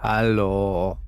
Hallo.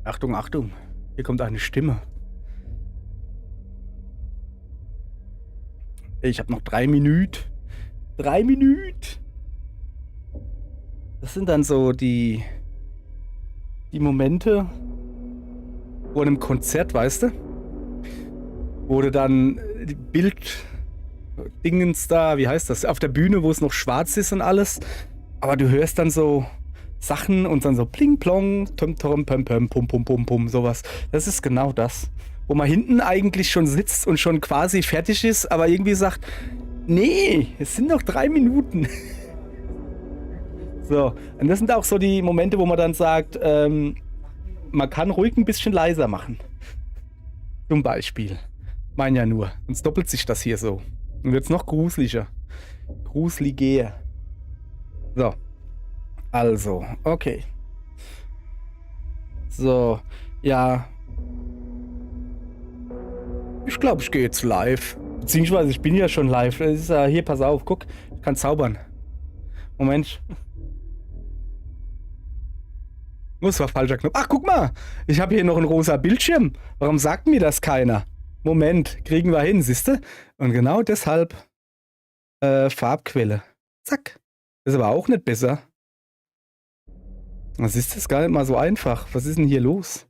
Achtung, Achtung. Hier kommt eine Stimme. Ich habe noch 3 Minuten. 3 Minuten. Das sind dann so die Momente, wo in einem Konzert, weißt du, wo du dann die Bilddingens da, wie heißt das, auf der Bühne, wo es noch schwarz ist und alles, aber du hörst dann so Sachen und dann so pling plong, tum tum pum pum pum pum pum pum, sowas. Das ist genau das, wo man hinten eigentlich schon sitzt und schon quasi fertig ist, aber irgendwie sagt, nee, es sind noch 3 Minuten. So, und das sind auch so die Momente, wo man dann sagt, man kann ruhig ein bisschen leiser machen. Zum Beispiel. Mein ja nur. Sonst doppelt sich das hier so. Und wird's noch gruseliger. Gruseliger. So. Also, okay. So, ja. Ich glaube, ich gehe jetzt live. Beziehungsweise ich bin ja schon live. Das ist ja hier, pass auf, guck. Ich kann zaubern. Moment. Das war falscher Knopf. Ach, guck mal. Ich habe hier noch einen rosa Bildschirm. Warum sagt mir das keiner? Moment, kriegen wir hin, siehste? Und genau deshalb Farbquelle. Zack. Das ist aber auch nicht besser. Was ist das gar nicht mal so einfach? Was ist denn hier los?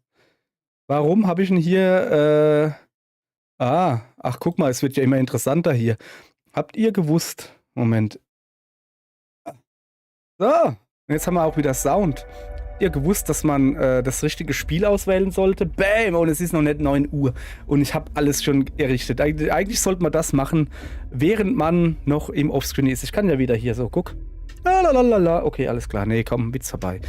Warum habe ich denn hier ach, guck mal, es wird ja immer interessanter hier. Habt ihr gewusst? Moment. So, jetzt haben wir auch wieder Sound. Habt ihr gewusst, dass man das richtige Spiel auswählen sollte? Bam! Und es ist noch nicht 9 Uhr. Und ich habe alles schon errichtet. Eigentlich sollte man das machen, während man noch im Offscreen ist. Ich kann ja wieder hier so, guck. Lalalala. Okay, alles klar. Nee, komm, Witz vorbei.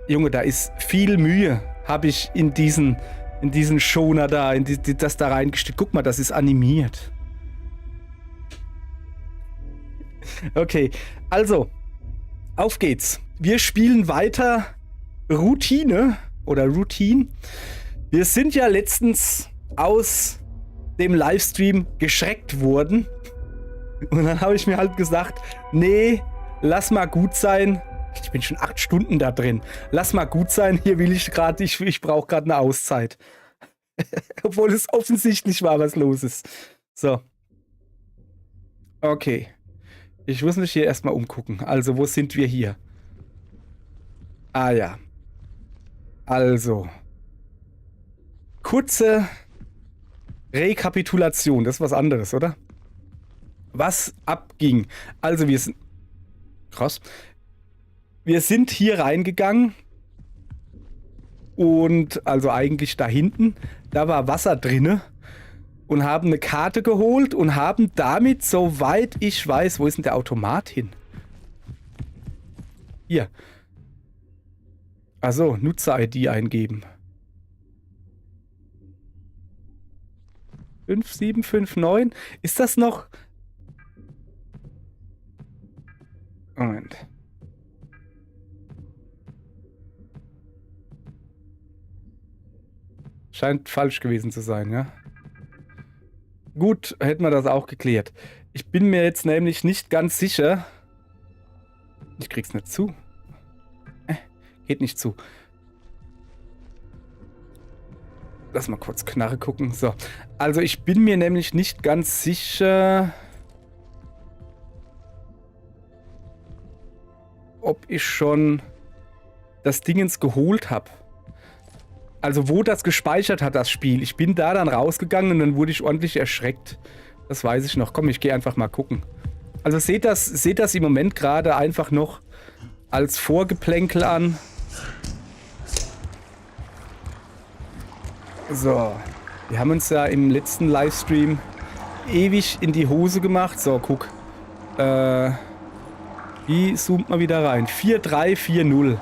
Junge, da ist viel Mühe, habe ich in diesen Schoner da, das da reingesteckt. Guck mal, das ist animiert. Okay, also, auf geht's. Wir spielen weiter Routine oder Routine. Wir sind ja letztens aus dem Livestream geschreckt worden. Und dann habe ich mir halt gesagt, nee, lass mal gut sein. Ich bin schon 8 Stunden da drin. Lass mal gut sein, hier will ich gerade, ich brauche gerade eine Auszeit. Obwohl es offensichtlich war, was los ist. So. Okay. Ich muss mich hier erstmal umgucken. Also, wo sind wir hier? Ah ja. Also. Kurze Rekapitulation. Das ist was anderes, oder? Was abging. Also, wir sind... Krass. Wir sind hier reingegangen. Und also eigentlich da hinten. Da war Wasser drinne. Und haben eine Karte geholt und haben damit, soweit ich weiß, wo ist denn der Automat hin? Hier. Also Nutzer-ID eingeben. 5759. Ist das noch... Moment. Scheint falsch gewesen zu sein, ja? Gut, hätten wir das auch geklärt. Ich bin mir jetzt nämlich nicht ganz sicher. Ich krieg's nicht zu. Geht nicht zu. Lass mal kurz Knarre gucken. So. Also ich bin mir nämlich nicht ganz sicher, ob ich schon das Dingens geholt habe. Also wo das gespeichert hat, das Spiel. Ich bin da dann rausgegangen und dann wurde ich ordentlich erschreckt. Das weiß ich noch. Komm, ich gehe einfach mal gucken. Also seht das im Moment gerade einfach noch als Vorgeplänkel an. So. Wir haben uns ja im letzten Livestream ewig in die Hose gemacht. So, guck. Wie zoomt man wieder rein? 4340.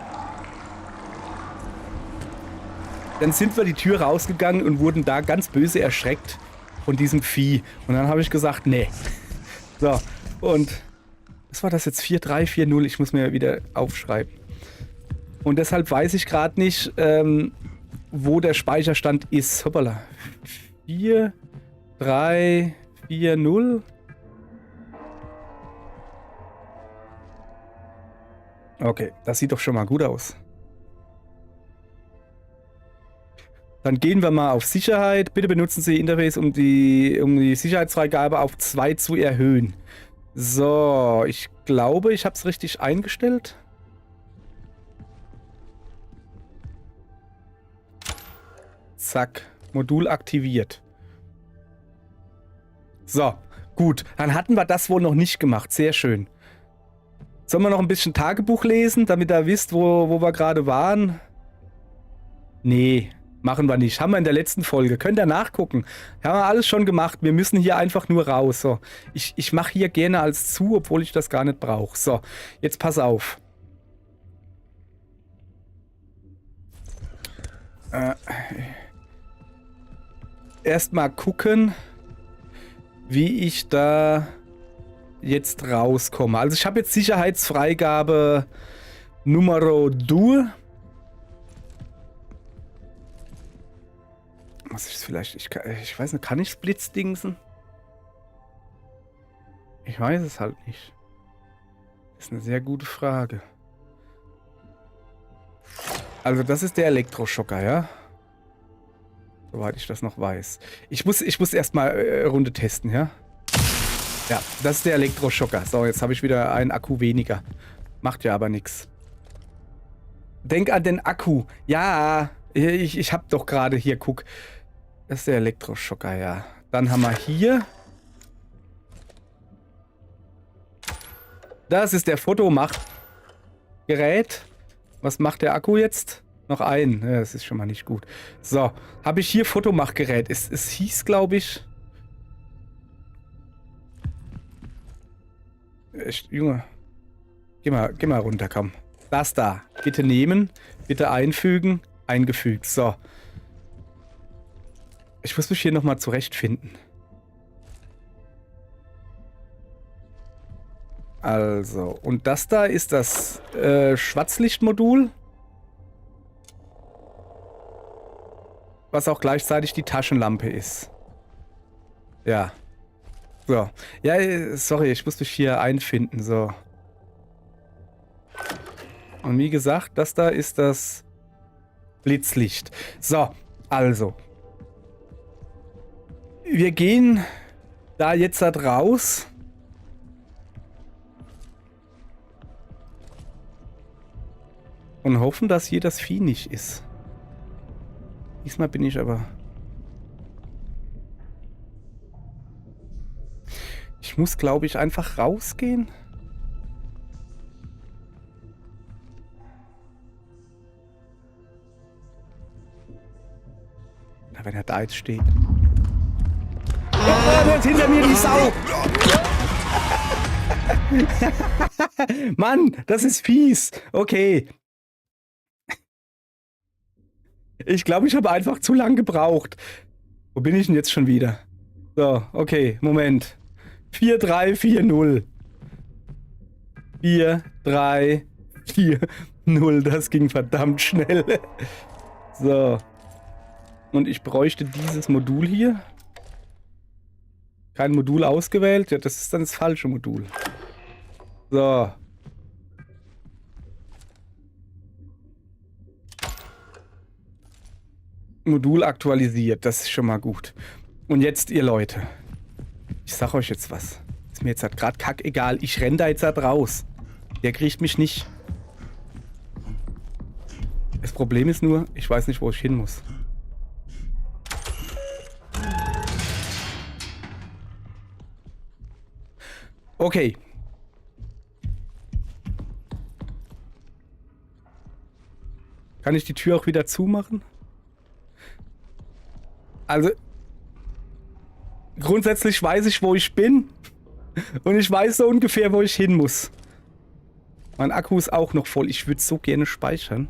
Dann sind wir die Tür rausgegangen und wurden da ganz böse erschreckt von diesem Vieh. Und dann habe ich gesagt, nee. So, und was war das jetzt? 4340, ich muss mir wieder aufschreiben. Und deshalb weiß ich gerade nicht, wo der Speicherstand ist. Hoppala. 4340. Okay, das sieht doch schon mal gut aus. Dann gehen wir mal auf Sicherheit. Bitte benutzen Sie Interface, um die Sicherheitsfreigabe auf 2 zu erhöhen. So, ich glaube, ich habe es richtig eingestellt. Zack, Modul aktiviert. So, gut. Dann hatten wir das wohl noch nicht gemacht. Sehr schön. Sollen wir noch ein bisschen Tagebuch lesen, damit ihr wisst, wo wir gerade waren? Nee, machen wir nicht. Haben wir in der letzten Folge. Könnt ihr nachgucken. Haben wir alles schon gemacht. Wir müssen hier einfach nur raus. So, ich mache hier gerne als zu, obwohl ich das gar nicht brauche. So, jetzt pass auf. Erstmal gucken, wie ich da jetzt rauskomme. Also ich habe jetzt Sicherheitsfreigabe Numero 2. Was ist vielleicht? Ich weiß nicht, kann ich Blitzdingsen? Ich weiß es halt nicht. Das ist eine sehr gute Frage. Also das ist der Elektroschocker, ja? Soweit ich das noch weiß. Ich muss erstmal Runde testen, ja? Ja, das ist der Elektroschocker. So, jetzt habe ich wieder einen Akku weniger. Macht ja aber nichts. Denk an den Akku. Ja, ich habe doch gerade hier, guck. Das ist der Elektroschocker, ja. Dann haben wir hier. Das ist der Fotomachgerät. Was macht der Akku jetzt? Noch ein. Ja, das ist schon mal nicht gut. So, habe ich hier Fotomachgerät. Es hieß, glaube ich... Junge, geh mal runter, komm. Das da. Bitte nehmen, bitte einfügen, eingefügt. So. Ich muss mich hier nochmal zurechtfinden. Also, und das da ist das Schwarzlichtmodul. Was auch gleichzeitig die Taschenlampe ist. Ja. So. Ja, sorry, ich muss mich hier einfinden. So. Und wie gesagt, das da ist das Blitzlicht. So, also. Wir gehen da jetzt raus. Und hoffen, dass hier das Vieh nicht ist. Diesmal bin ich aber... Ich muss, glaube ich, einfach rausgehen. Na, wenn er da jetzt steht. Oh, der ist hinter mir, die Sau! Mann, das ist fies. Okay. Ich glaube, ich habe einfach zu lang gebraucht. Wo bin ich denn jetzt schon wieder? So, okay, Moment. 4, 3, 4, 0. 4, 3, 4, 0. Das ging verdammt schnell. So. Und ich bräuchte dieses Modul hier. Kein Modul ausgewählt. Ja, das ist dann das falsche Modul. So. Modul aktualisiert. Das ist schon mal gut. Und jetzt, ihr Leute. Ich sag euch jetzt was. Ist mir jetzt halt gerade kackegal. Ich renn da jetzt halt raus. Der kriegt mich nicht. Das Problem ist nur, ich weiß nicht, wo ich hin muss. Okay. Kann ich die Tür auch wieder zumachen? Also, grundsätzlich weiß ich, wo ich bin. Und ich weiß so ungefähr, wo ich hin muss. Mein Akku ist auch noch voll. Ich würde so gerne speichern.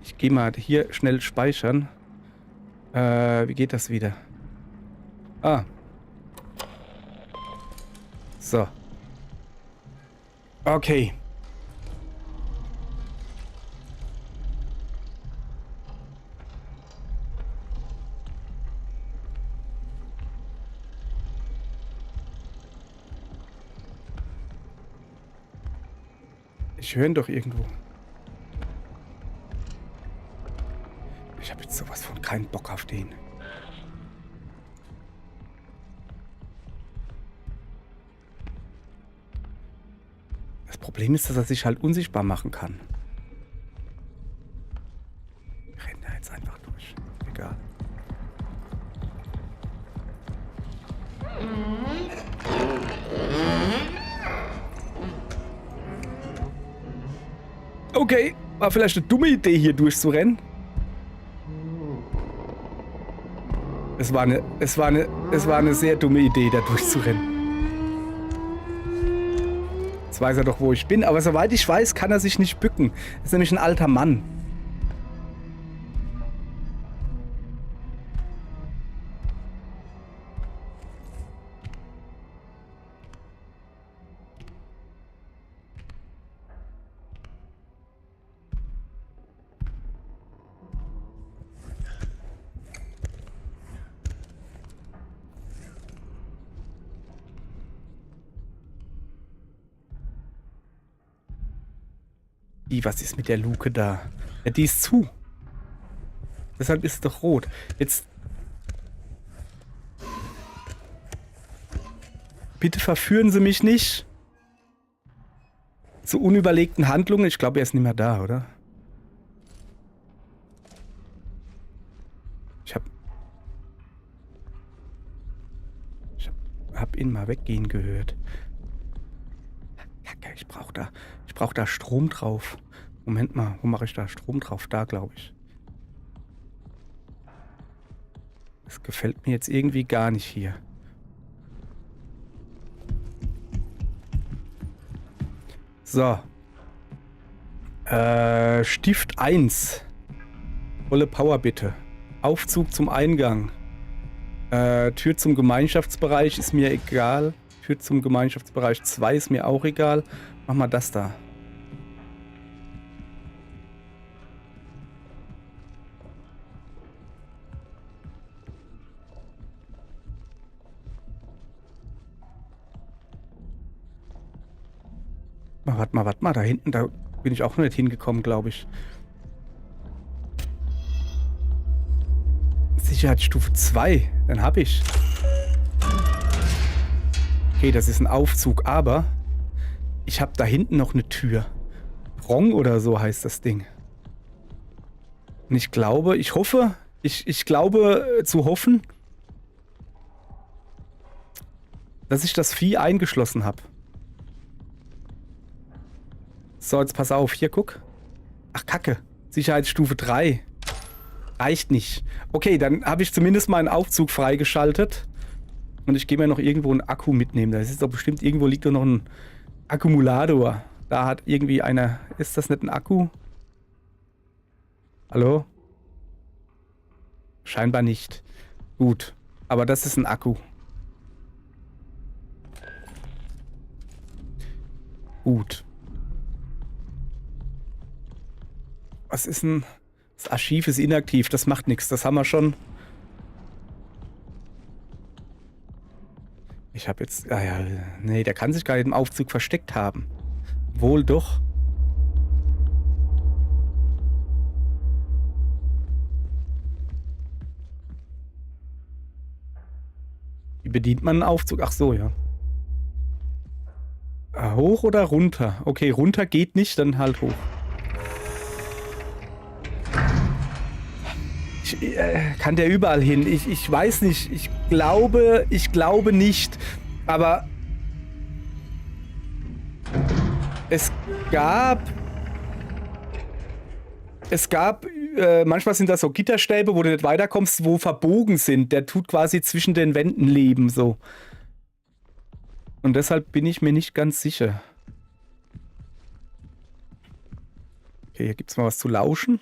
Ich gehe mal hier schnell speichern. Wie geht das wieder? Ah. So. Okay. Ich höre ihn doch irgendwo. Ich habe jetzt sowas von keinen Bock auf den. Das Problem ist, dass er sich halt unsichtbar machen kann. Ich renne da jetzt einfach durch. Egal. Okay, war vielleicht eine dumme Idee, hier durchzurennen. Es war eine sehr dumme Idee, da durchzurennen. Jetzt weiß er doch, wo ich bin, aber soweit ich weiß, kann er sich nicht bücken. Das ist nämlich ein alter Mann. Was ist mit der Luke da? Ja, die ist zu. Deshalb ist es doch rot. Jetzt. Bitte verführen Sie mich nicht zu unüberlegten Handlungen. Ich glaube, er ist nicht mehr da, oder? Ich hab ihn mal weggehen gehört. Kacke, ich brauch da Strom drauf. Moment mal, wo mache ich da Strom drauf? Da, glaube ich. Das gefällt mir jetzt irgendwie gar nicht hier. So. Stift 1. Volle Power bitte. Aufzug zum Eingang. Tür zum Gemeinschaftsbereich ist mir egal. Tür zum Gemeinschaftsbereich 2 ist mir auch egal. Mach mal das da. Warte mal, da hinten, da bin ich auch noch nicht hingekommen, glaube ich. Sicherheitsstufe 2, dann habe ich. Okay, das ist ein Aufzug, aber ich habe da hinten noch eine Tür. Prong oder so heißt das Ding. Und ich glaube, ich glaube zu hoffen, dass ich das Vieh eingeschlossen habe. So, jetzt pass auf. Hier, guck. Ach, Kacke. Sicherheitsstufe 3. Reicht nicht. Okay, dann habe ich zumindest mal einen Aufzug freigeschaltet. Und ich gehe mir noch irgendwo einen Akku mitnehmen. Da ist doch bestimmt, irgendwo liegt doch noch ein Akkumulator. Da hat irgendwie einer... Ist das nicht ein Akku? Hallo? Scheinbar nicht. Gut. Aber das ist ein Akku. Gut. Was ist denn... Das Archiv ist inaktiv. Das macht nichts. Das haben wir schon... Ich habe jetzt... Ah ja, nee, der kann sich gar nicht im Aufzug versteckt haben. Wohl doch. Wie bedient man einen Aufzug? Ach so, ja. Hoch oder runter? Okay, runter geht nicht, dann halt hoch. Kann der überall hin? Ich weiß nicht. Ich glaube nicht. Aber es gab manchmal sind das so Gitterstäbe, wo du nicht weiterkommst, wo verbogen sind. Der tut quasi zwischen den Wänden leben, so. Und deshalb bin ich mir nicht ganz sicher. Okay, hier gibt's mal was zu lauschen.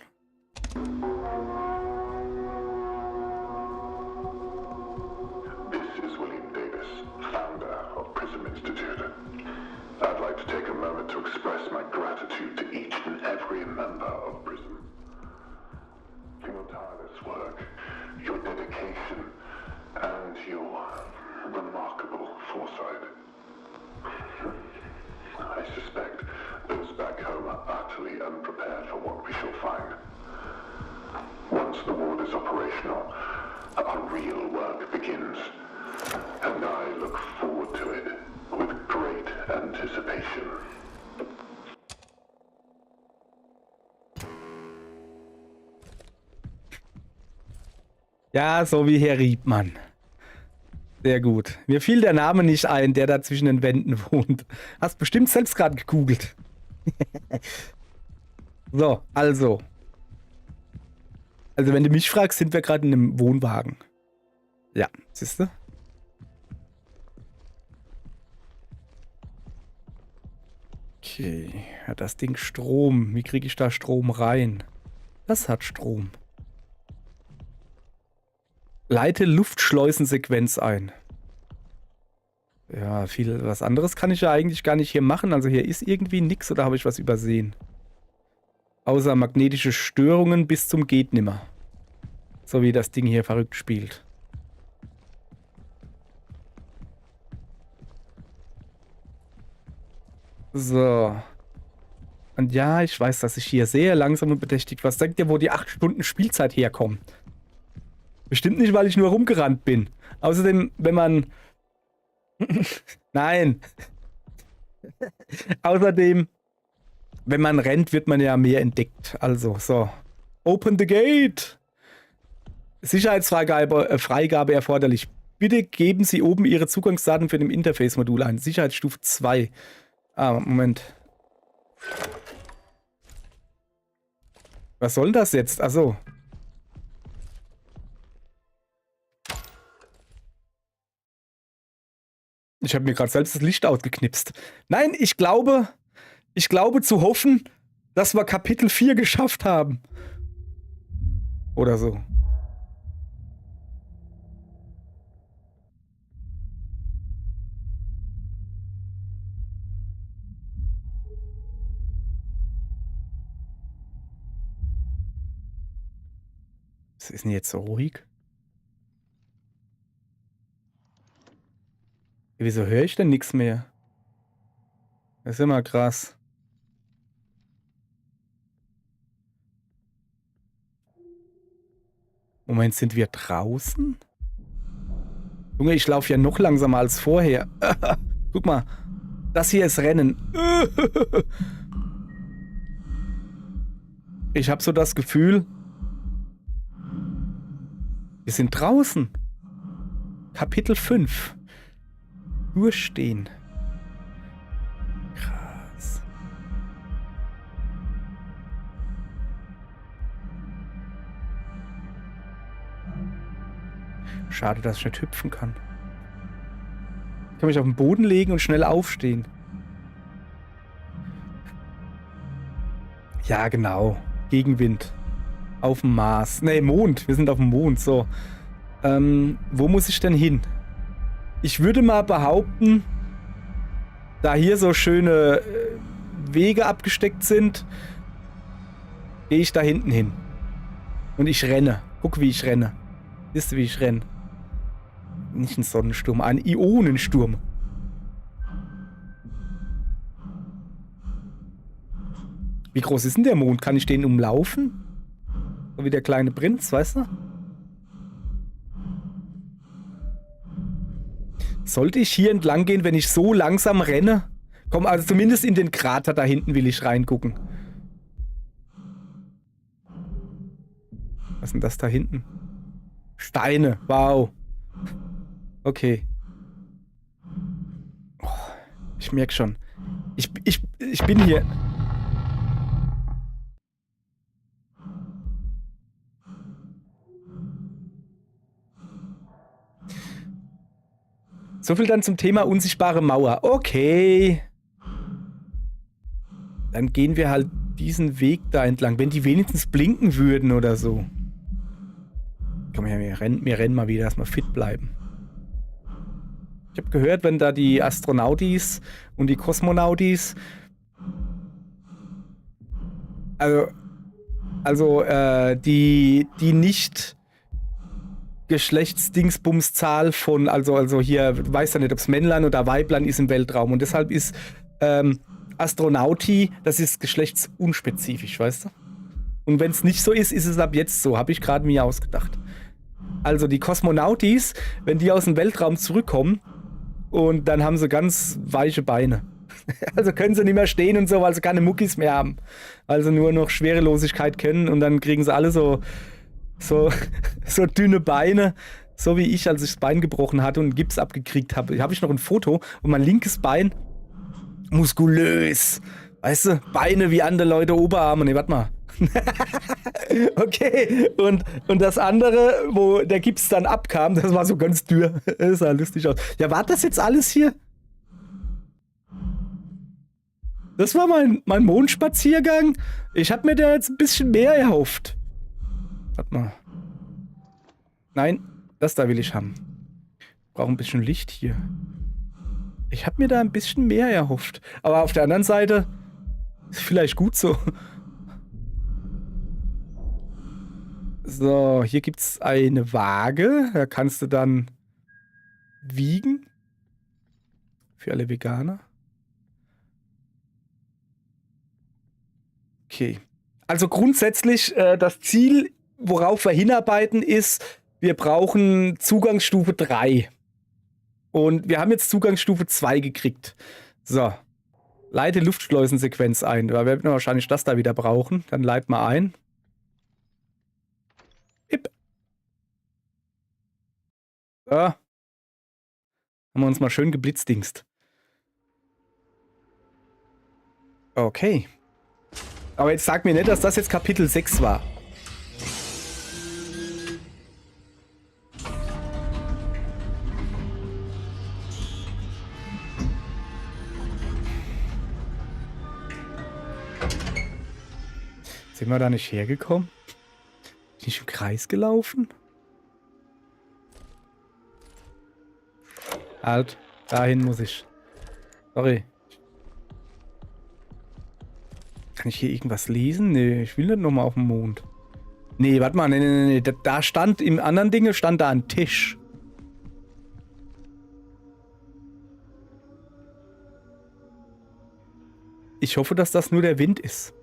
I suspect those back home is operational, our real work begins. And I look forward to it with great anticipation. Ja, so wie Herr Riebmann. Sehr gut. Mir fiel der Name nicht ein, der da zwischen den Wänden wohnt. Hast bestimmt selbst gerade gegoogelt. So, also. Also wenn du mich fragst, sind wir gerade in einem Wohnwagen. Ja, siehst du? Okay, hat das Ding Strom. Wie kriege ich da Strom rein? Das hat Strom. Leite Luftschleusensequenz ein. Ja, viel was anderes kann ich ja eigentlich gar nicht hier machen. Also hier ist irgendwie nichts oder habe ich was übersehen? Außer magnetische Störungen bis zum Gehtnimmer. So wie das Ding hier verrückt spielt. So. Und ja, ich weiß, dass ich hier sehr langsam und bedächtig was. Sagt ihr, wo die 8 Stunden Spielzeit herkommen? Bestimmt nicht, weil ich nur rumgerannt bin. Außerdem, wenn man... Nein. Außerdem, wenn man rennt, wird man ja mehr entdeckt. Also, so. Open the gate. Freigabe erforderlich. Bitte geben Sie oben Ihre Zugangsdaten für dem Interface-Modul ein. Sicherheitsstufe 2. Ah, Moment. Was soll das jetzt? Achso. Ich habe mir gerade selbst das Licht ausgeknipst. Nein, ich glaube zu hoffen, dass wir Kapitel 4 geschafft haben. Oder so. Was ist denn jetzt so ruhig? Wieso höre ich denn nichts mehr? Das ist immer krass. Moment, sind wir draußen? Junge, ich laufe ja noch langsamer als vorher. Guck mal, das hier ist Rennen. Ich habe so das Gefühl, wir sind draußen. Kapitel 5. Durchstehen. Krass. Schade, dass ich nicht hüpfen kann. Ich kann mich auf den Boden legen und schnell aufstehen. Ja, genau. Gegenwind. Auf dem Mars. Ne, Mond. Wir sind auf dem Mond. So. Wo muss ich denn hin? Ich würde mal behaupten, da hier so schöne Wege abgesteckt sind, gehe ich da hinten hin. Und ich renne. Guck, wie ich renne. Siehst du, wie ich renne? Nicht ein Sonnensturm, ein Ionensturm. Wie groß ist denn der Mond? Kann ich den umlaufen? So wie der kleine Prinz, weißt du? Sollte ich hier entlang gehen, wenn ich so langsam renne? Komm, also zumindest in den Krater da hinten will ich reingucken. Was ist denn das da hinten? Steine, wow. Okay. Oh, ich merke schon. Ich bin hier... So viel dann zum Thema unsichtbare Mauer. Okay. Dann gehen wir halt diesen Weg da entlang. Wenn die wenigstens blinken würden oder so. Komm her, wir rennen mal wieder, dass wir fit bleiben. Ich habe gehört, wenn da die Astronautis und die Kosmonautis... Also die nicht... Geschlechtsdingsbumszahl von, also hier, weiß ja nicht, ob es Männlein oder Weiblein ist im Weltraum. Und deshalb ist Astronauti, das ist geschlechtsunspezifisch, weißt du? Und wenn es nicht so ist, ist es ab jetzt so. Habe ich gerade mir ausgedacht. Also die Kosmonautis, wenn die aus dem Weltraum zurückkommen und dann haben sie ganz weiche Beine. Also können sie nicht mehr stehen und so, weil sie keine Muckis mehr haben. Weil sie nur noch Schwerelosigkeit können und dann kriegen sie alle so dünne Beine. So wie ich, als ich das Bein gebrochen hatte und Gips abgekriegt habe. Habe ich noch ein Foto und mein linkes Bein muskulös. Weißt du, Beine wie andere Leute, Oberarme. Nee, warte mal. Okay, und das andere, wo der Gips dann abkam, das war so ganz dürr. Das sah lustig aus. Ja, war das jetzt alles hier? Das war mein Mondspaziergang. Ich habe mir da jetzt ein bisschen mehr erhofft. Warte mal. Nein, das da will ich haben. Brauche ein bisschen Licht hier. Ich habe mir da ein bisschen mehr erhofft. Aber auf der anderen Seite ist vielleicht gut so. So, hier gibt es eine Waage. Da kannst du dann wiegen. Für alle Veganer. Okay. Also grundsätzlich das Ziel, worauf wir hinarbeiten, ist, wir brauchen Zugangsstufe 3. Und wir haben jetzt Zugangsstufe 2 gekriegt. So. Leite Luftschleusensequenz ein. Da werden wir wahrscheinlich das da wieder brauchen. Dann leit mal ein. Ip. So. Haben wir uns mal schön geblitzdingst. Okay. Aber jetzt sag mir nicht, dass das jetzt Kapitel 6 war. Sind wir da nicht hergekommen? Bin ich im Kreis gelaufen? Halt, dahin muss ich. Sorry. Kann ich hier irgendwas lesen? Nee, ich will nicht nochmal auf den Mond. Nee, warte mal, nee. Da stand, im anderen Dinge stand da ein Tisch. Ich hoffe, dass das nur der Wind ist.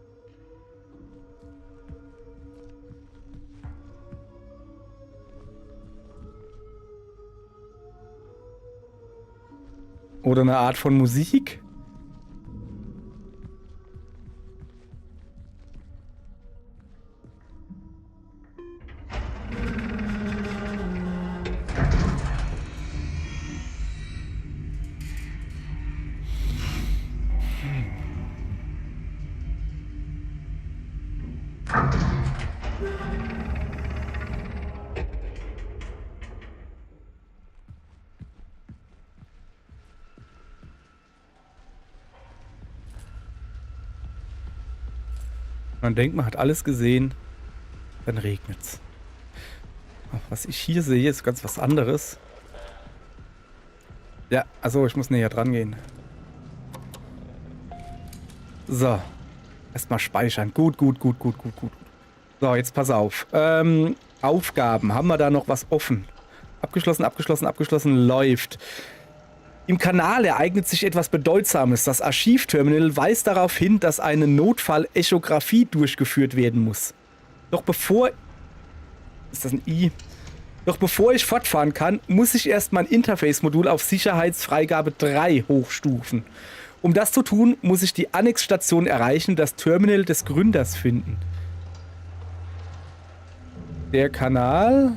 Oder eine Art von Musik? Man denkt, man hat alles gesehen, dann regnet's. Was ich hier sehe, ist ganz was anderes. Ja, also ich muss näher dran gehen. So. Erstmal speichern. Gut. So, jetzt pass auf. Aufgaben. Haben wir da noch was offen? Abgeschlossen, läuft. Im Kanal ereignet sich etwas Bedeutsames. Das Archivterminal weist darauf hin, dass eine Notfall-Echographie durchgeführt werden muss. Doch bevor... Ist das ein I? Doch bevor ich fortfahren kann, muss ich erst mein Interface-Modul auf Sicherheitsfreigabe 3 hochstufen. Um das zu tun, muss ich die Annex-Station erreichen, das Terminal des Gründers finden. Der Kanal...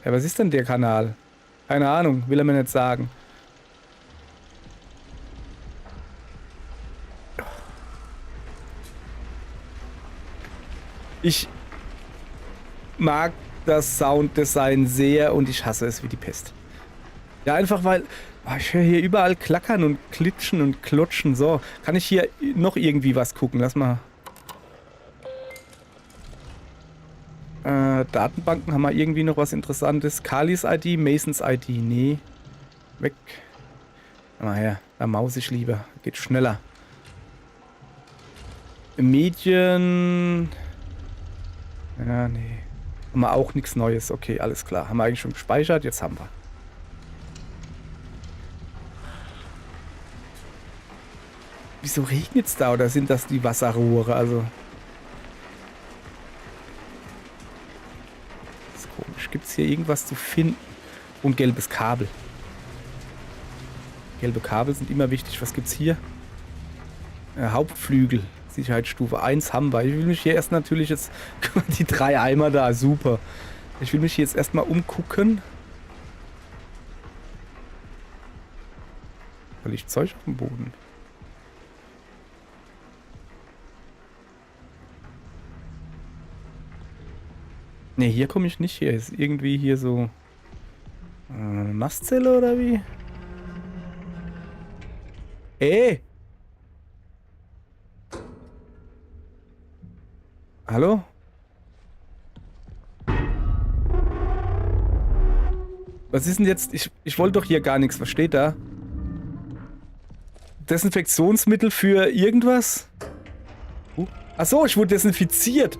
Ja, was ist denn der Kanal? Keine Ahnung, will er mir nicht sagen. Ich mag das Sounddesign sehr und ich hasse es wie die Pest. Ja, einfach weil ich höre hier überall klackern und klitschen und klutschen. So, kann ich hier noch irgendwie was gucken? Lass mal. Datenbanken, haben wir irgendwie noch was Interessantes? Kalis ID, Masons ID, nee. Weg. Mal her, da maus ich lieber. Geht schneller. Medien. Ja, nee. Haben wir auch nichts Neues. Okay, alles klar. Haben wir eigentlich schon gespeichert? Jetzt haben wir. Wieso regnet es da? Oder sind das die Wasserrohre? Also. Das ist komisch. Gibt es hier irgendwas zu finden? Und gelbes Kabel. Gelbe Kabel sind immer wichtig. Was gibt's hier? Hauptflügel. Sicherheitsstufe 1 haben wir. Ich will mich hier erst natürlich jetzt... Die 3 Eimer da. Super. Ich will mich hier jetzt erstmal umgucken. Da liegt Zeug auf dem Boden. Ne, hier komme ich nicht. Hier ist irgendwie hier so... Mastzelle oder wie? Hallo? Was ist denn jetzt? Ich wollte doch hier gar nichts. Was steht da? Desinfektionsmittel für irgendwas? Achso, ich wurde desinfiziert.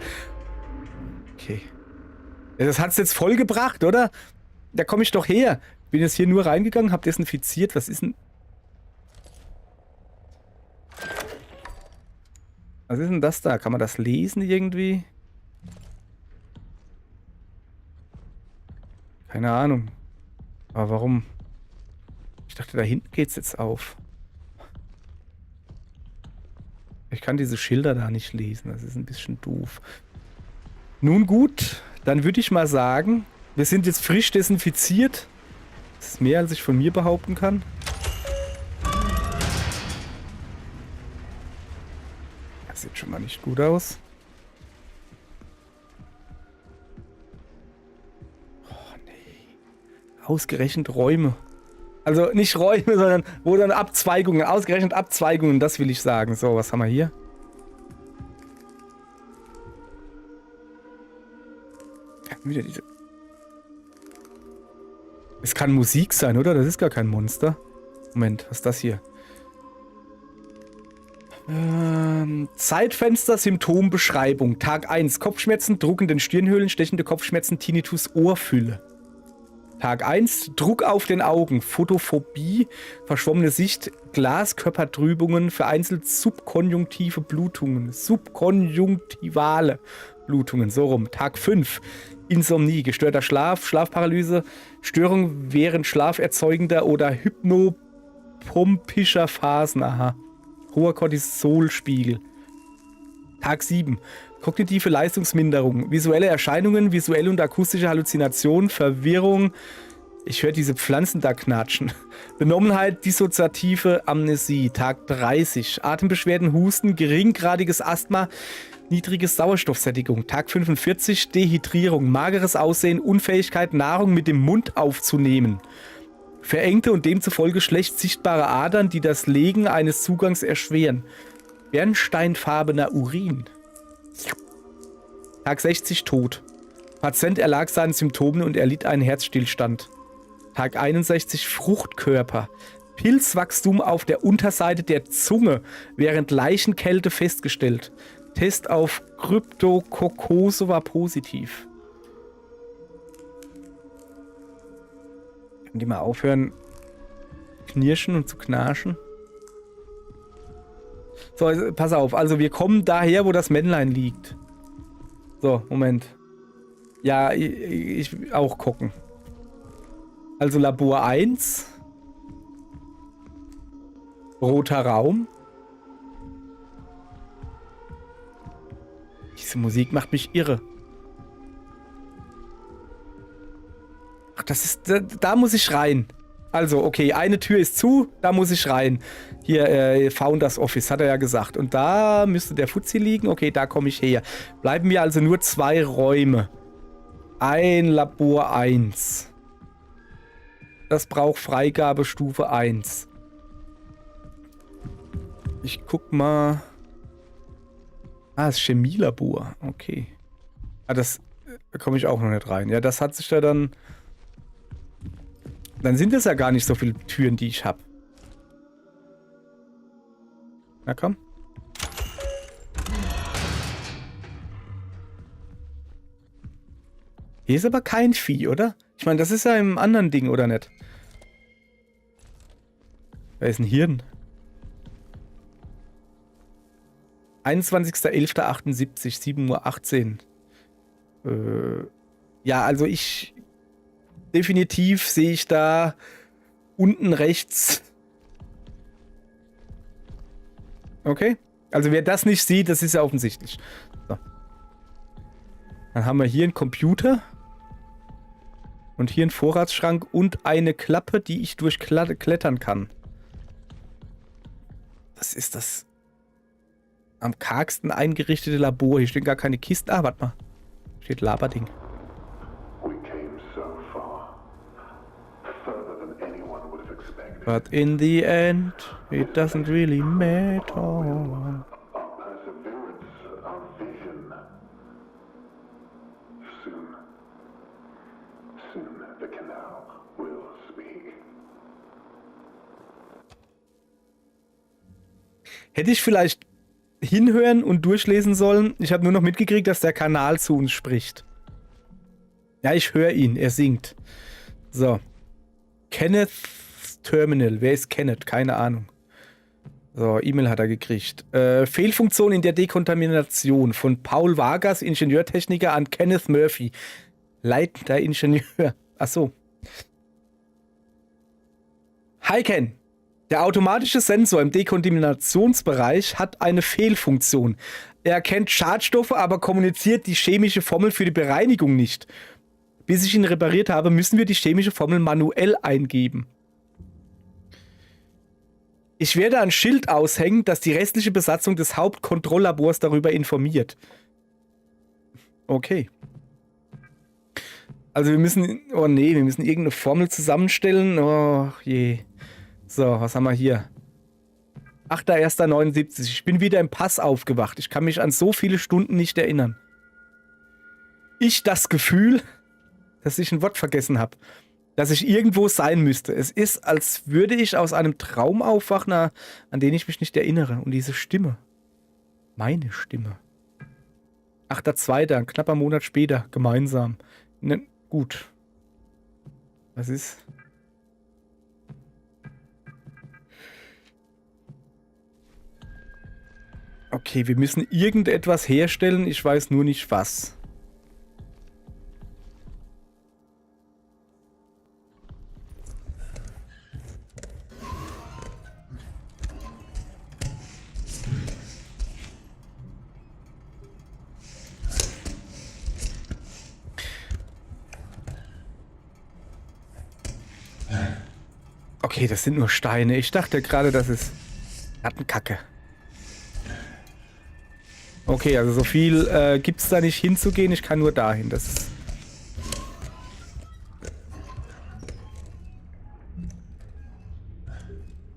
Okay. Ja, das hat's jetzt voll gebracht, oder? Da komme ich doch her. Bin jetzt hier nur reingegangen, hab desinfiziert. Was ist denn... Was ist denn das da? Kann man das lesen irgendwie? Keine Ahnung. Aber warum? Ich dachte, da hinten geht's jetzt auf. Ich kann diese Schilder da nicht lesen. Das ist ein bisschen doof. Nun gut, dann würde ich mal sagen, wir sind jetzt frisch desinfiziert. Das ist mehr, als ich von mir behaupten kann. Das sieht schon mal nicht gut aus. Oh nee. Ausgerechnet Räume. Also nicht Räume, sondern wo dann Abzweigungen. Ausgerechnet Abzweigungen, das will ich sagen. So, was haben wir hier? Wieder diese... Es kann Musik sein, oder? Das ist gar kein Monster. Moment, was ist das hier? Zeitfenster, Symptombeschreibung. Tag 1, Kopfschmerzen, Druck in den Stirnhöhlen, stechende Kopfschmerzen, Tinnitus, Ohrfülle. Tag 1, Druck auf den Augen, Photophobie, verschwommene Sicht, Glaskörpertrübungen, vereinzelt subkonjunktive Blutungen, subkonjunktivale Blutungen, so rum. Tag 5, Insomnie, gestörter Schlaf, Schlafparalyse, Störung während schlaferzeugender oder hypnopompischer Phasen, aha. Hoher Cortisolspiegel. Tag 7. Kognitive Leistungsminderung. Visuelle Erscheinungen, visuelle und akustische Halluzinationen, Verwirrung. Ich höre diese Pflanzen da knatschen. Benommenheit, dissoziative Amnesie. Tag 30. Atembeschwerden, Husten, geringgradiges Asthma, niedrige Sauerstoffsättigung. Tag 45. Dehydrierung, mageres Aussehen, Unfähigkeit, Nahrung mit dem Mund aufzunehmen. Verengte und demzufolge schlecht sichtbare Adern, die das Legen eines Zugangs erschweren. Bernsteinfarbener Urin. Tag 60, Tod. Patient erlag seinen Symptomen und erlitt einen Herzstillstand. Tag 61, Fruchtkörper. Pilzwachstum auf der Unterseite der Zunge während Leichenkälte festgestellt. Test auf Cryptococcose war positiv. Können die mal aufhören, knirschen und zu knarschen? So, pass auf. Also wir kommen daher, wo das Männlein liegt. So, Moment. Ja, ich auch gucken. Also Labor 1. Roter Raum. Diese Musik macht mich irre. Ach, das ist... Da muss ich rein. Also, okay, eine Tür ist zu, da muss ich rein. Hier, Founders Office, hat er ja gesagt. Und da müsste der Fuzzi liegen. Okay, da komme ich her. Bleiben mir also nur 2 Räume. Ein Labor 1. Das braucht Freigabe Stufe 1. Ich guck mal. Ah, das Chemielabor. Okay. Ah, da komme ich auch noch nicht rein. Ja, das hat sich da dann... Dann sind es ja gar nicht so viele Türen, die ich habe. Na komm. Hier ist aber kein Vieh, oder? Ich meine, das ist ja im anderen Ding, oder nicht? Da ist ein Hirn. 21.11.78, 7:18 Uhr. Ja, also definitiv sehe ich da unten rechts. Okay? Also wer das nicht sieht, das ist ja offensichtlich. So. Dann haben wir hier einen Computer. Und hier einen Vorratsschrank und eine Klappe, die ich durchklettern kann. Das ist das am kargsten eingerichtete Labor. Hier stehen gar keine Kisten. Ah, warte mal. Steht Laberding. We came so far, further than anyone would have expected. But in the end, it doesn't really matter. Our perseverance, our vision. Soon the canal will speak. Hätte ich vielleicht hinhören und durchlesen sollen? Ich habe nur noch mitgekriegt, dass der Kanal zu uns spricht. Ja, ich höre ihn. Er singt. So. Kenneth's Terminal. Wer ist Kenneth? Keine Ahnung. So, E-Mail hat er gekriegt. Fehlfunktion in der Dekontamination von Paul Vargas, Ingenieurtechniker, an Kenneth Murphy, leitender Ingenieur. Achso. Hi Ken. Der automatische Sensor im Dekontaminationsbereich hat eine Fehlfunktion. Er erkennt Schadstoffe, aber kommuniziert die chemische Formel für die Bereinigung nicht. Bis ich ihn repariert habe, müssen wir die chemische Formel manuell eingeben. Ich werde ein Schild aushängen, das die restliche Besatzung des Hauptkontrolllabors darüber informiert. Okay. Also wir müssen... Oh nee, wir müssen irgendeine Formel zusammenstellen. Oh je. So, was haben wir hier? 8.1.79. Ich bin wieder im Pass aufgewacht. Ich kann mich an so viele Stunden nicht erinnern. Ich das Gefühl, dass ich ein Wort vergessen habe. Dass ich irgendwo sein müsste. Es ist, als würde ich aus einem Traum aufwachen, an den ich mich nicht erinnere. Und diese Stimme. Meine Stimme. 8.2., ein knapper Monat später. Gemeinsam. Ne, gut. Was ist? Okay, wir müssen irgendetwas herstellen. Ich weiß nur nicht was. Okay, das sind nur Steine. Ich dachte gerade, das ist Rattenkacke. Okay, also so viel gibt es da nicht hinzugehen. Ich kann nur dahin. Das ist...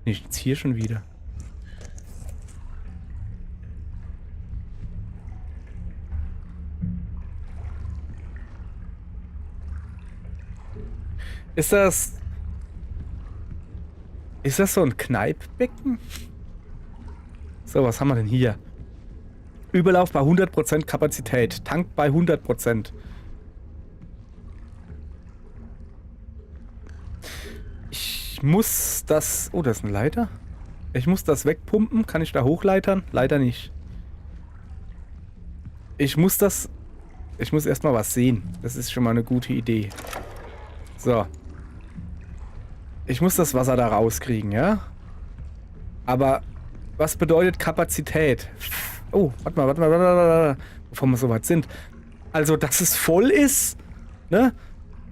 Nichts hier schon wieder. Ist das so ein Kneippbecken? So, was haben wir denn hier? Überlauf bei 100% Kapazität. Tank bei 100%. Ich muss das... Oh, das ist eine Leiter. Ich muss das wegpumpen. Kann ich da hochleitern? Leider nicht. Ich muss erstmal was sehen. Das ist schon mal eine gute Idee. So. Ich muss das Wasser da rauskriegen, ja? Aber was bedeutet Kapazität? Oh, warte mal. Bevor wir so weit sind. Also, dass es voll ist, ne?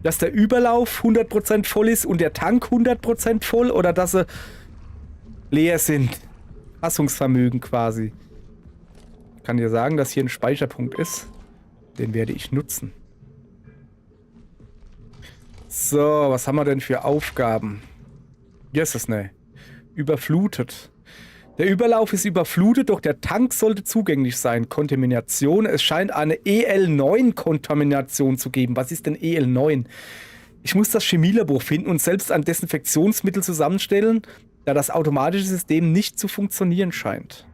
Dass der Überlauf 100% voll ist und der Tank 100% voll oder dass sie leer sind. Fassungsvermögen quasi. Ich kann dir sagen, dass hier ein Speicherpunkt ist. Den werde ich nutzen. So, was haben wir denn für Aufgaben? Jesus, ne. Überflutet. Der Überlauf ist überflutet, doch der Tank sollte zugänglich sein. Kontamination. Es scheint eine EL9-Kontamination zu geben. Was ist denn EL9? Ich muss das Chemielabor finden und selbst ein Desinfektionsmittel zusammenstellen, da das automatische System nicht zu funktionieren scheint.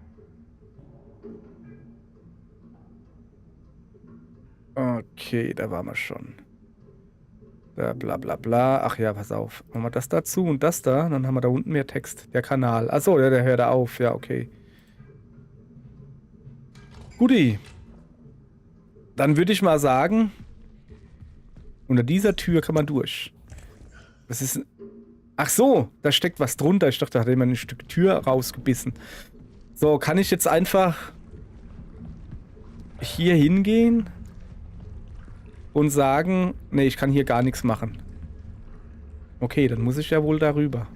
Okay, da waren wir schon. Da bla bla bla. Ach ja, pass auf. Machen wir das dazu und das da. Dann haben wir da unten mehr Text. Der Kanal. Achso, der hört da auf. Ja, okay. Guti. Dann würde ich mal sagen, unter dieser Tür kann man durch. Das ist... Ach so, da steckt was drunter. Ich dachte, da hat jemand ein Stück Tür rausgebissen. So, kann ich jetzt einfach hier hingehen und sagen, nee, ich kann hier gar nichts machen. Okay, dann muss ich ja wohl darüber.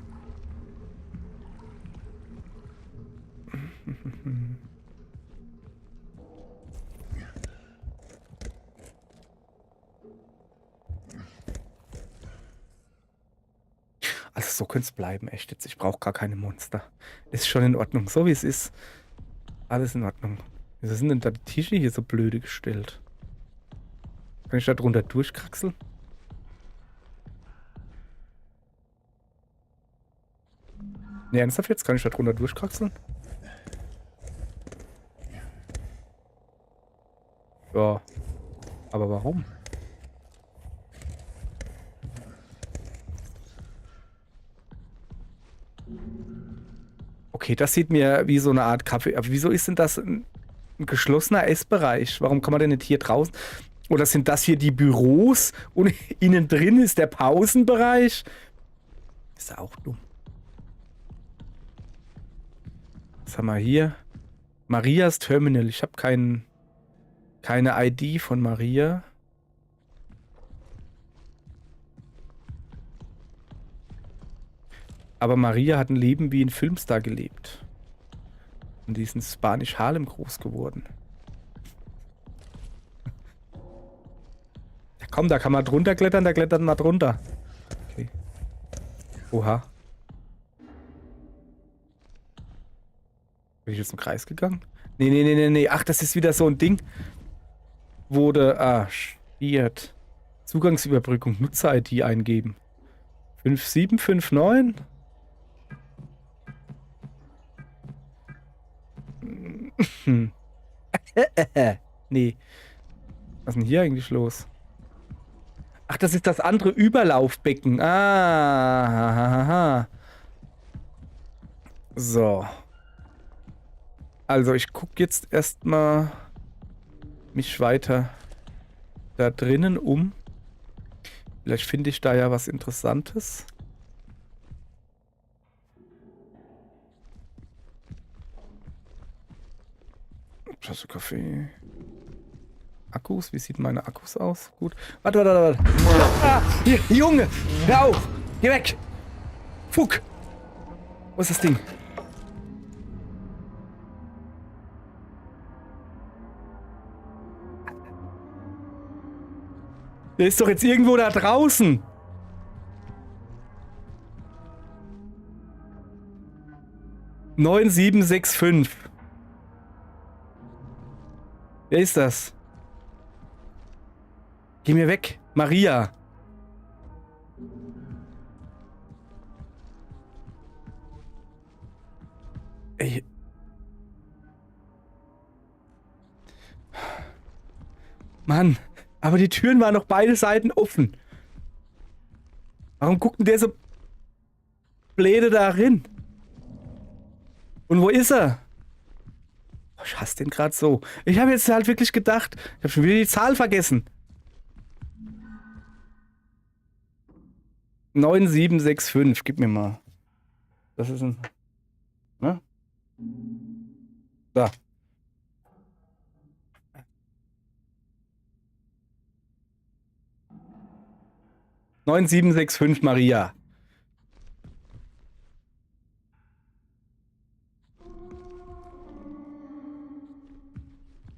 Also so könnte es bleiben, echt jetzt. Ich brauche gar keine Monster. Ist schon in Ordnung. So wie es ist. Alles in Ordnung. Wieso sind denn da die Tische hier so blöde gestellt? Kann ich da drunter durchkraxeln? Ne, ernsthaft jetzt? Kann ich da drunter durchkraxeln? Ja. Aber warum? Okay, das sieht mir wie so eine Art Kaffee. Aber wieso ist denn das ein geschlossener Essbereich? Warum kann man denn nicht hier draußen? Oder sind das hier die Büros und innen drin ist der Pausenbereich? Ist ja auch dumm. Was haben wir hier? Marias Terminal. Ich habe keine ID von Maria. Aber Maria hat ein Leben wie ein Filmstar gelebt. Und die ist in Spanisch Harlem groß geworden. Ja, komm, da kann man drunter klettern, da klettert man drunter. Okay. Oha. Bin ich jetzt im Kreis gegangen? Nee. Ach, das ist wieder so ein Ding. Wurde. Ah, shit. Zugangsüberbrückung, Nutzer-ID eingeben. 5759? Nee. Was ist denn hier eigentlich los? Ach, das ist das andere Überlaufbecken. Ah. So. Also, ich gucke jetzt erstmal mich weiter da drinnen um. Vielleicht finde ich da ja was Interessantes. Tasse Kaffee. Akkus? Wie sieht meine Akkus aus? Gut. Warte. Ah, hier, Junge! Hör auf! Geh weg! Fuck! Wo ist das Ding? Der ist doch jetzt irgendwo da draußen! (9765). Wer ist das? Geh mir weg, Maria. Ey. Mann, aber die Türen waren noch beide Seiten offen. Warum guckt denn der so blöde da rein? Und wo ist er? Oh, ich hasse den gerade so. Ich habe jetzt halt wirklich gedacht, ich habe schon wieder die Zahl vergessen. 9765, gib mir mal. Das ist ein... Ne? Da. (9765) Maria.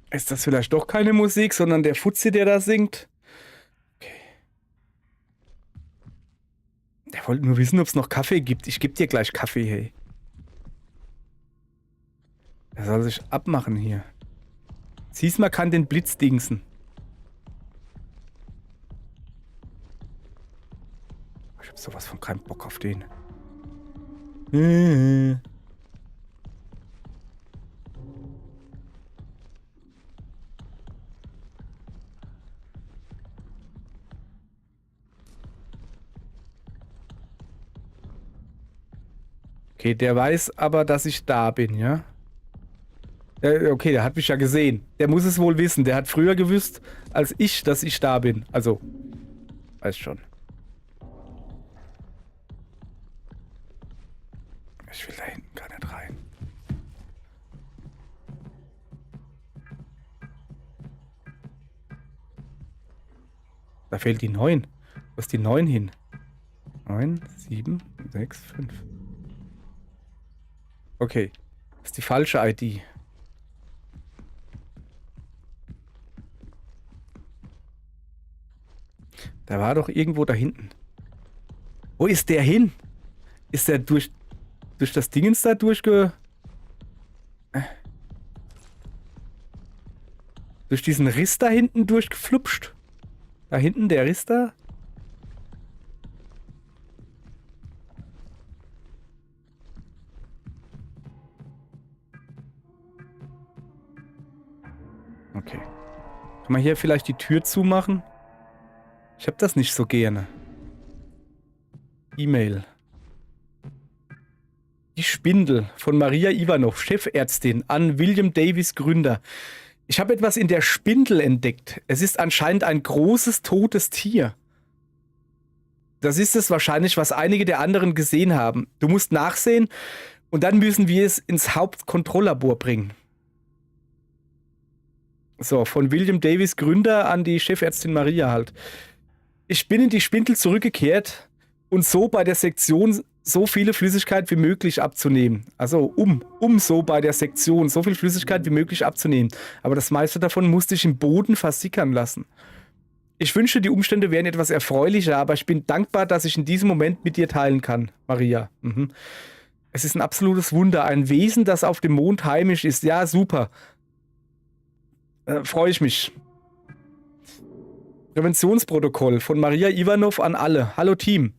Ist das vielleicht doch keine Musik, sondern der Fuzzi, der da singt? Okay. Der wollte nur wissen, ob es noch Kaffee gibt. Ich gebe dir gleich Kaffee, hey. Er soll sich abmachen hier. Siehst mal, kann den Blitz dingsen. Ich hab sowas von keinen Bock auf den. Okay, der weiß aber, dass ich da bin, ja? Okay, der hat mich ja gesehen. Der muss es wohl wissen. Der hat früher gewusst, als ich, dass ich da bin. Also, weiß schon. Ich will da hinten gar nicht rein. Da fehlt die 9. Wo ist die 9 hin? 9, 7, 6, 5. Okay. Das ist die falsche ID. Der war doch irgendwo da hinten. Wo ist der hin? Ist der durch das Dingens da durch diesen Riss da hinten durchgeflupscht? Da hinten der Riss da? Okay. Kann man hier vielleicht die Tür zumachen? Ich hab das nicht so gerne. E-Mail. Die Spindel von Maria Ivanov, Chefärztin, an William Davis, Gründer. Ich habe etwas in der Spindel entdeckt. Es ist anscheinend ein großes, totes Tier. Das ist es wahrscheinlich, was einige der anderen gesehen haben. Du musst nachsehen und dann müssen wir es ins Hauptkontrolllabor bringen. So, von William Davis, Gründer, an die Chefärztin Maria halt. Ich bin in die Spindel zurückgekehrt und so bei der Sektion so viele Flüssigkeit wie möglich abzunehmen. Also um so bei der Sektion so viel Flüssigkeit wie möglich abzunehmen. Aber das meiste davon musste ich im Boden versickern lassen. Ich wünsche, die Umstände wären etwas erfreulicher, aber ich bin dankbar, dass ich in diesem Moment mit dir teilen kann, Maria. Es ist ein absolutes Wunder. Ein Wesen, das auf dem Mond heimisch ist. Ja, super. Freue ich mich. Präventionsprotokoll von Maria Ivanov an alle. Hallo Team.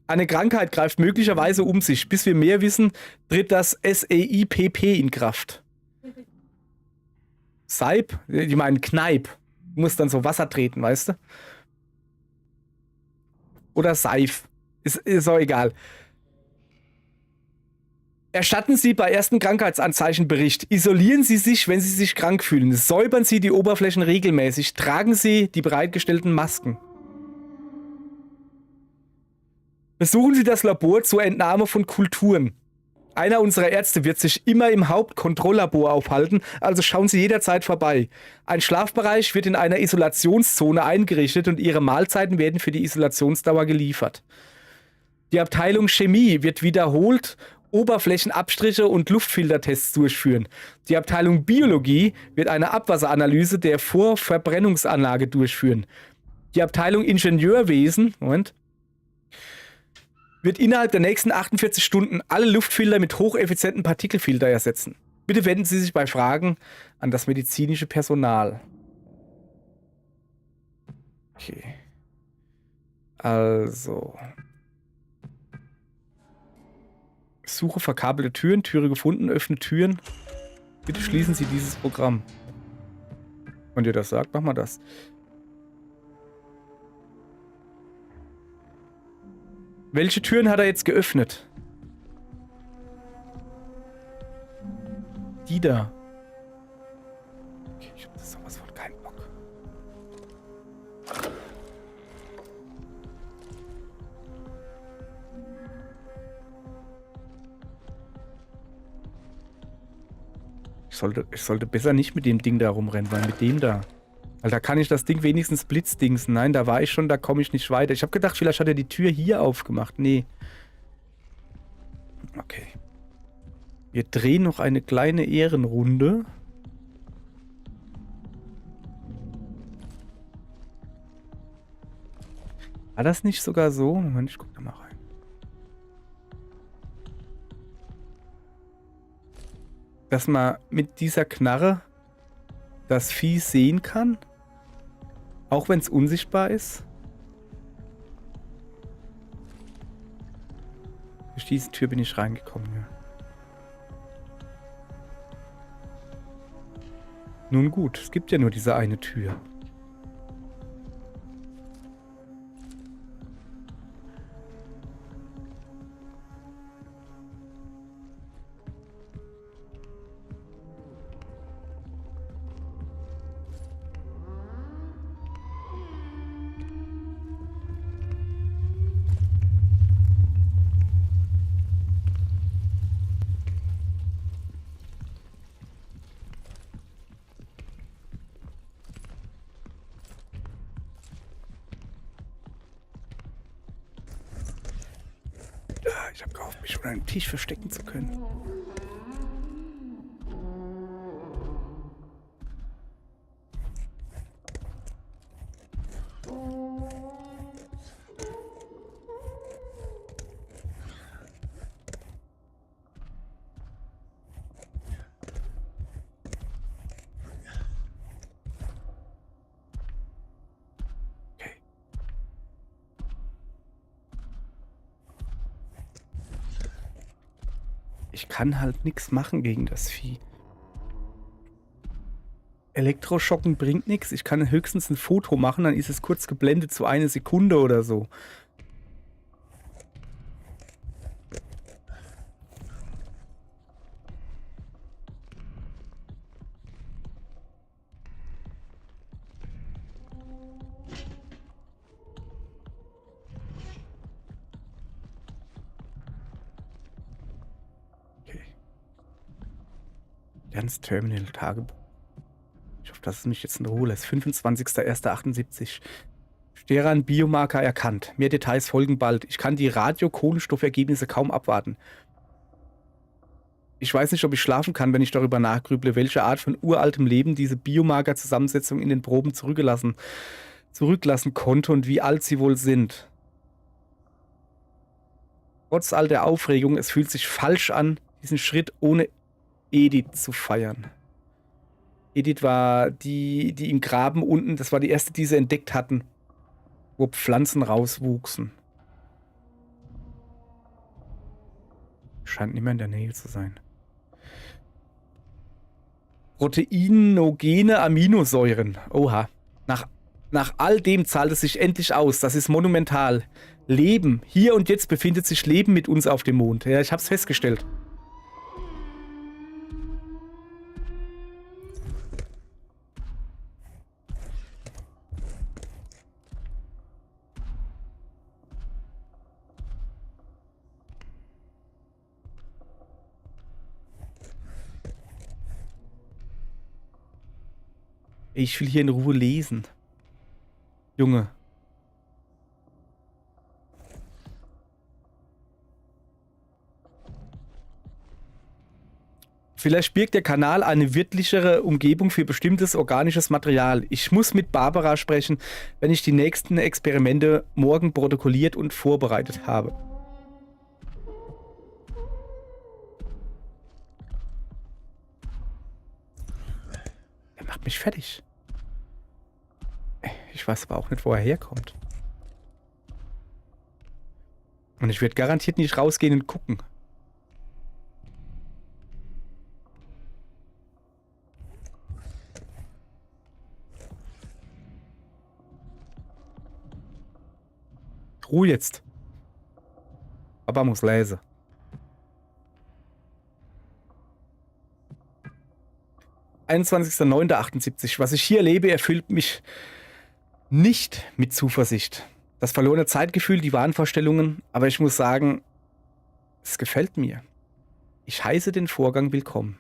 Eine Krankheit greift möglicherweise um sich. Bis wir mehr wissen, tritt das SEIPP in Kraft. Seip? Die meinen Kneip. Du musst dann so Wasser treten, weißt du? Oder Seif. Ist auch egal. Erstatten Sie bei ersten Krankheitsanzeichen Bericht. Isolieren Sie sich, wenn Sie sich krank fühlen. Säubern Sie die Oberflächen regelmäßig. Tragen Sie die bereitgestellten Masken. Besuchen Sie das Labor zur Entnahme von Kulturen. Einer unserer Ärzte wird sich immer im Hauptkontrolllabor aufhalten, also schauen Sie jederzeit vorbei. Ein Schlafbereich wird in einer Isolationszone eingerichtet und Ihre Mahlzeiten werden für die Isolationsdauer geliefert. Die Abteilung Chemie wird wiederholt Oberflächenabstriche und Luftfiltertests durchführen. Die Abteilung Biologie wird eine Abwasseranalyse der Vorverbrennungsanlage durchführen. Die Abteilung Ingenieurwesen, wird innerhalb der nächsten 48 Stunden alle Luftfilter mit hocheffizienten Partikelfilter ersetzen. Bitte wenden Sie sich bei Fragen an das medizinische Personal. Okay. Also. Suche verkabelte Türen, Türe gefunden, öffne Türen. Bitte schließen Sie dieses Programm. Wenn ihr das sagt, machen wir das. Welche Türen hat er jetzt geöffnet? Die da. Okay, ich hab das sowas von keinen Bock. Ich sollte besser nicht mit dem Ding da rumrennen, weil mit dem da. Weil da kann ich das Ding wenigstens blitzdingsen. Nein, da war ich schon, da komme ich nicht weiter. Ich habe gedacht, vielleicht hat er die Tür hier aufgemacht. Nee. Okay. Wir drehen noch eine kleine Ehrenrunde. War das nicht sogar so? Moment, ich gucke da mal rein. Dass man mit dieser Knarre das Vieh sehen kann? Auch wenn es unsichtbar ist? Durch diese Tür bin ich reingekommen, ja. Nun gut, es gibt ja nur diese eine Tür. ich habe gehofft, mich unter einem Tisch verstecken zu können. Ich kann halt nichts machen gegen das Vieh. Elektroschocken bringt nichts. Ich kann höchstens ein Foto machen, dann ist es kurz geblendet zu 1 Sekunde oder so. Ganz Terminal Tagebuch. Ich hoffe, dass es mich jetzt in Ruhe lässt. 25.01.78. Steran Biomarker erkannt. Mehr Details folgen bald. Ich kann die Radiokohlenstoffergebnisse kaum abwarten. Ich weiß nicht, ob ich schlafen kann, wenn ich darüber nachgrüble, welche Art von uraltem Leben diese Biomarker-Zusammensetzung in den Proben zurücklassen konnte und wie alt sie wohl sind. Trotz all der Aufregung, es fühlt sich falsch an, diesen Schritt ohne Edith zu feiern. Edith war die im Graben unten, das war die erste, die sie entdeckt hatten, wo Pflanzen rauswuchsen. Scheint nicht mehr in der Nähe zu sein. Proteinogene Aminosäuren. Oha. Nach all dem zahlt es sich endlich aus. Das ist monumental. Leben. Hier und jetzt befindet sich Leben mit uns auf dem Mond. Ja, ich hab's festgestellt. Ich will hier in Ruhe lesen. Junge. Vielleicht birgt der Kanal eine wirtlichere Umgebung für bestimmtes organisches Material. Ich muss mit Barbara sprechen, wenn ich die nächsten Experimente morgen protokolliert und vorbereitet habe. Er macht mich fertig. Ich weiß aber auch nicht, wo er herkommt. Und ich werde garantiert nicht rausgehen und gucken. Ruhe jetzt. Papa muss lesen. (21.09.78). Was ich hier erlebe, erfüllt mich nicht mit Zuversicht. Das verlorene Zeitgefühl, die Wahnvorstellungen, aber ich muss sagen, es gefällt mir. Ich heiße den Vorgang willkommen.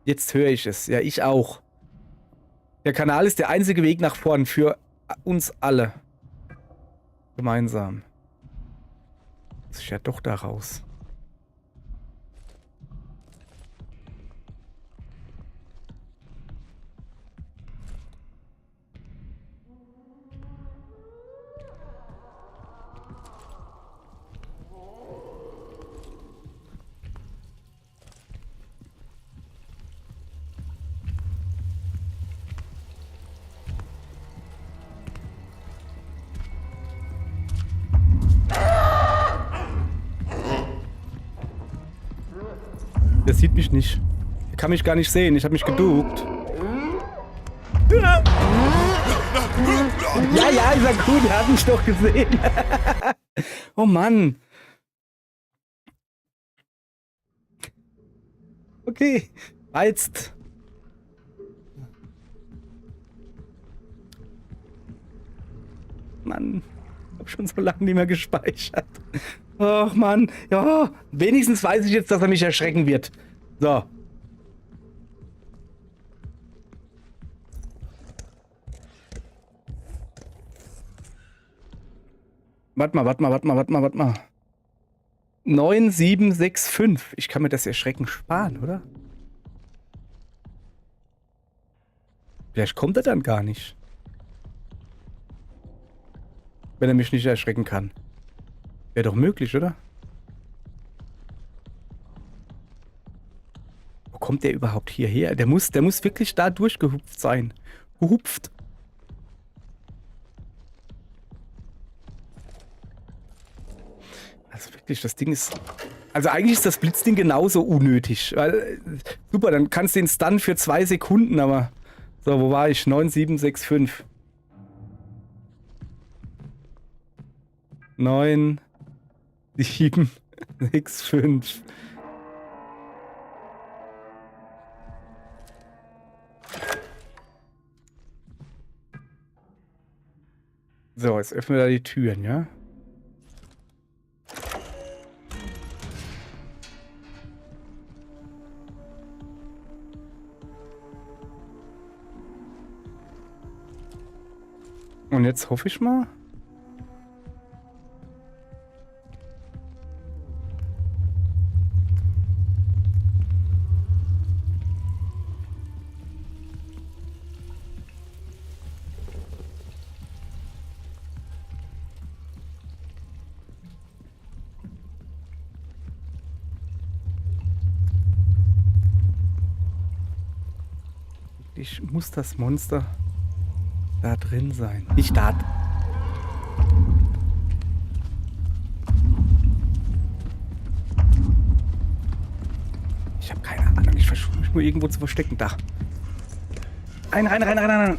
Jetzt höre ich es. Ja, ich auch. Der Kanal ist der einzige Weg nach vorn für uns alle. Gemeinsam. Muss ich ja doch da raus. Der sieht mich nicht. Er kann mich gar nicht sehen. Ich habe mich geduckt. Ja, ja, ist ja gut. Er hat mich doch gesehen. Oh Mann. Okay. Reizt. Mann. Ich habe schon so lange nicht mehr gespeichert. Ach Mann, ja, wenigstens weiß ich jetzt, dass er mich erschrecken wird. So. Warte mal. 9765. Ich kann mir das Erschrecken sparen, oder? Vielleicht kommt er dann gar nicht. Wenn er mich nicht erschrecken kann. Wäre doch möglich, oder? Wo kommt der überhaupt hierher? Der muss wirklich da durchgehupft sein. Gehupft. Also wirklich, das Ding ist... Also eigentlich ist das Blitzding genauso unnötig. Weil, super, dann kannst du den Stun für 2 Sekunden, aber... So, wo war ich? 9765. 9, 7, 6, 5. So, jetzt öffnen wir da die Türen, ja? Und jetzt hoffe ich mal. Ich muss das Monster da drin sein. Nicht da. Ich habe keine Ahnung. Ich versuche mich nur irgendwo zu verstecken. Da. Rein.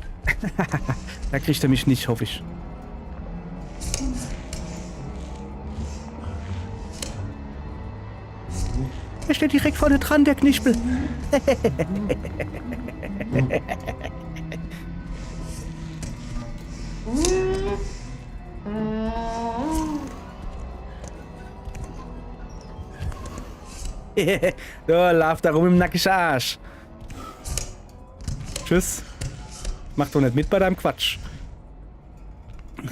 Da kriegt er mich nicht, hoffe ich. Er steht direkt vorne dran, der Knispel. So, lauf da rum im nackischen Arsch. Tschüss. Mach doch nicht mit bei deinem Quatsch.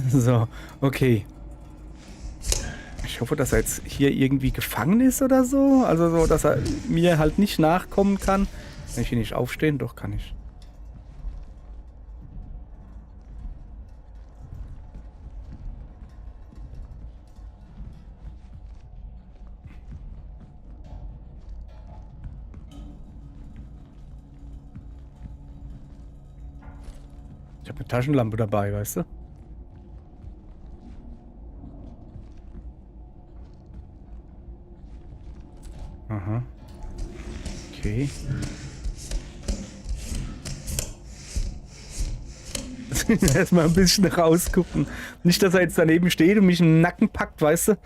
So, okay. Ich hoffe, dass er jetzt hier irgendwie gefangen ist oder so. Also so, dass er mir halt nicht nachkommen kann. Kann ich hier nicht aufstehen? Doch, kann ich. Ich habe eine Taschenlampe dabei, weißt du? Aha. Okay. Erstmal ein bisschen rausgucken. Nicht, dass er jetzt daneben steht und mich in den Nacken packt, weißt du?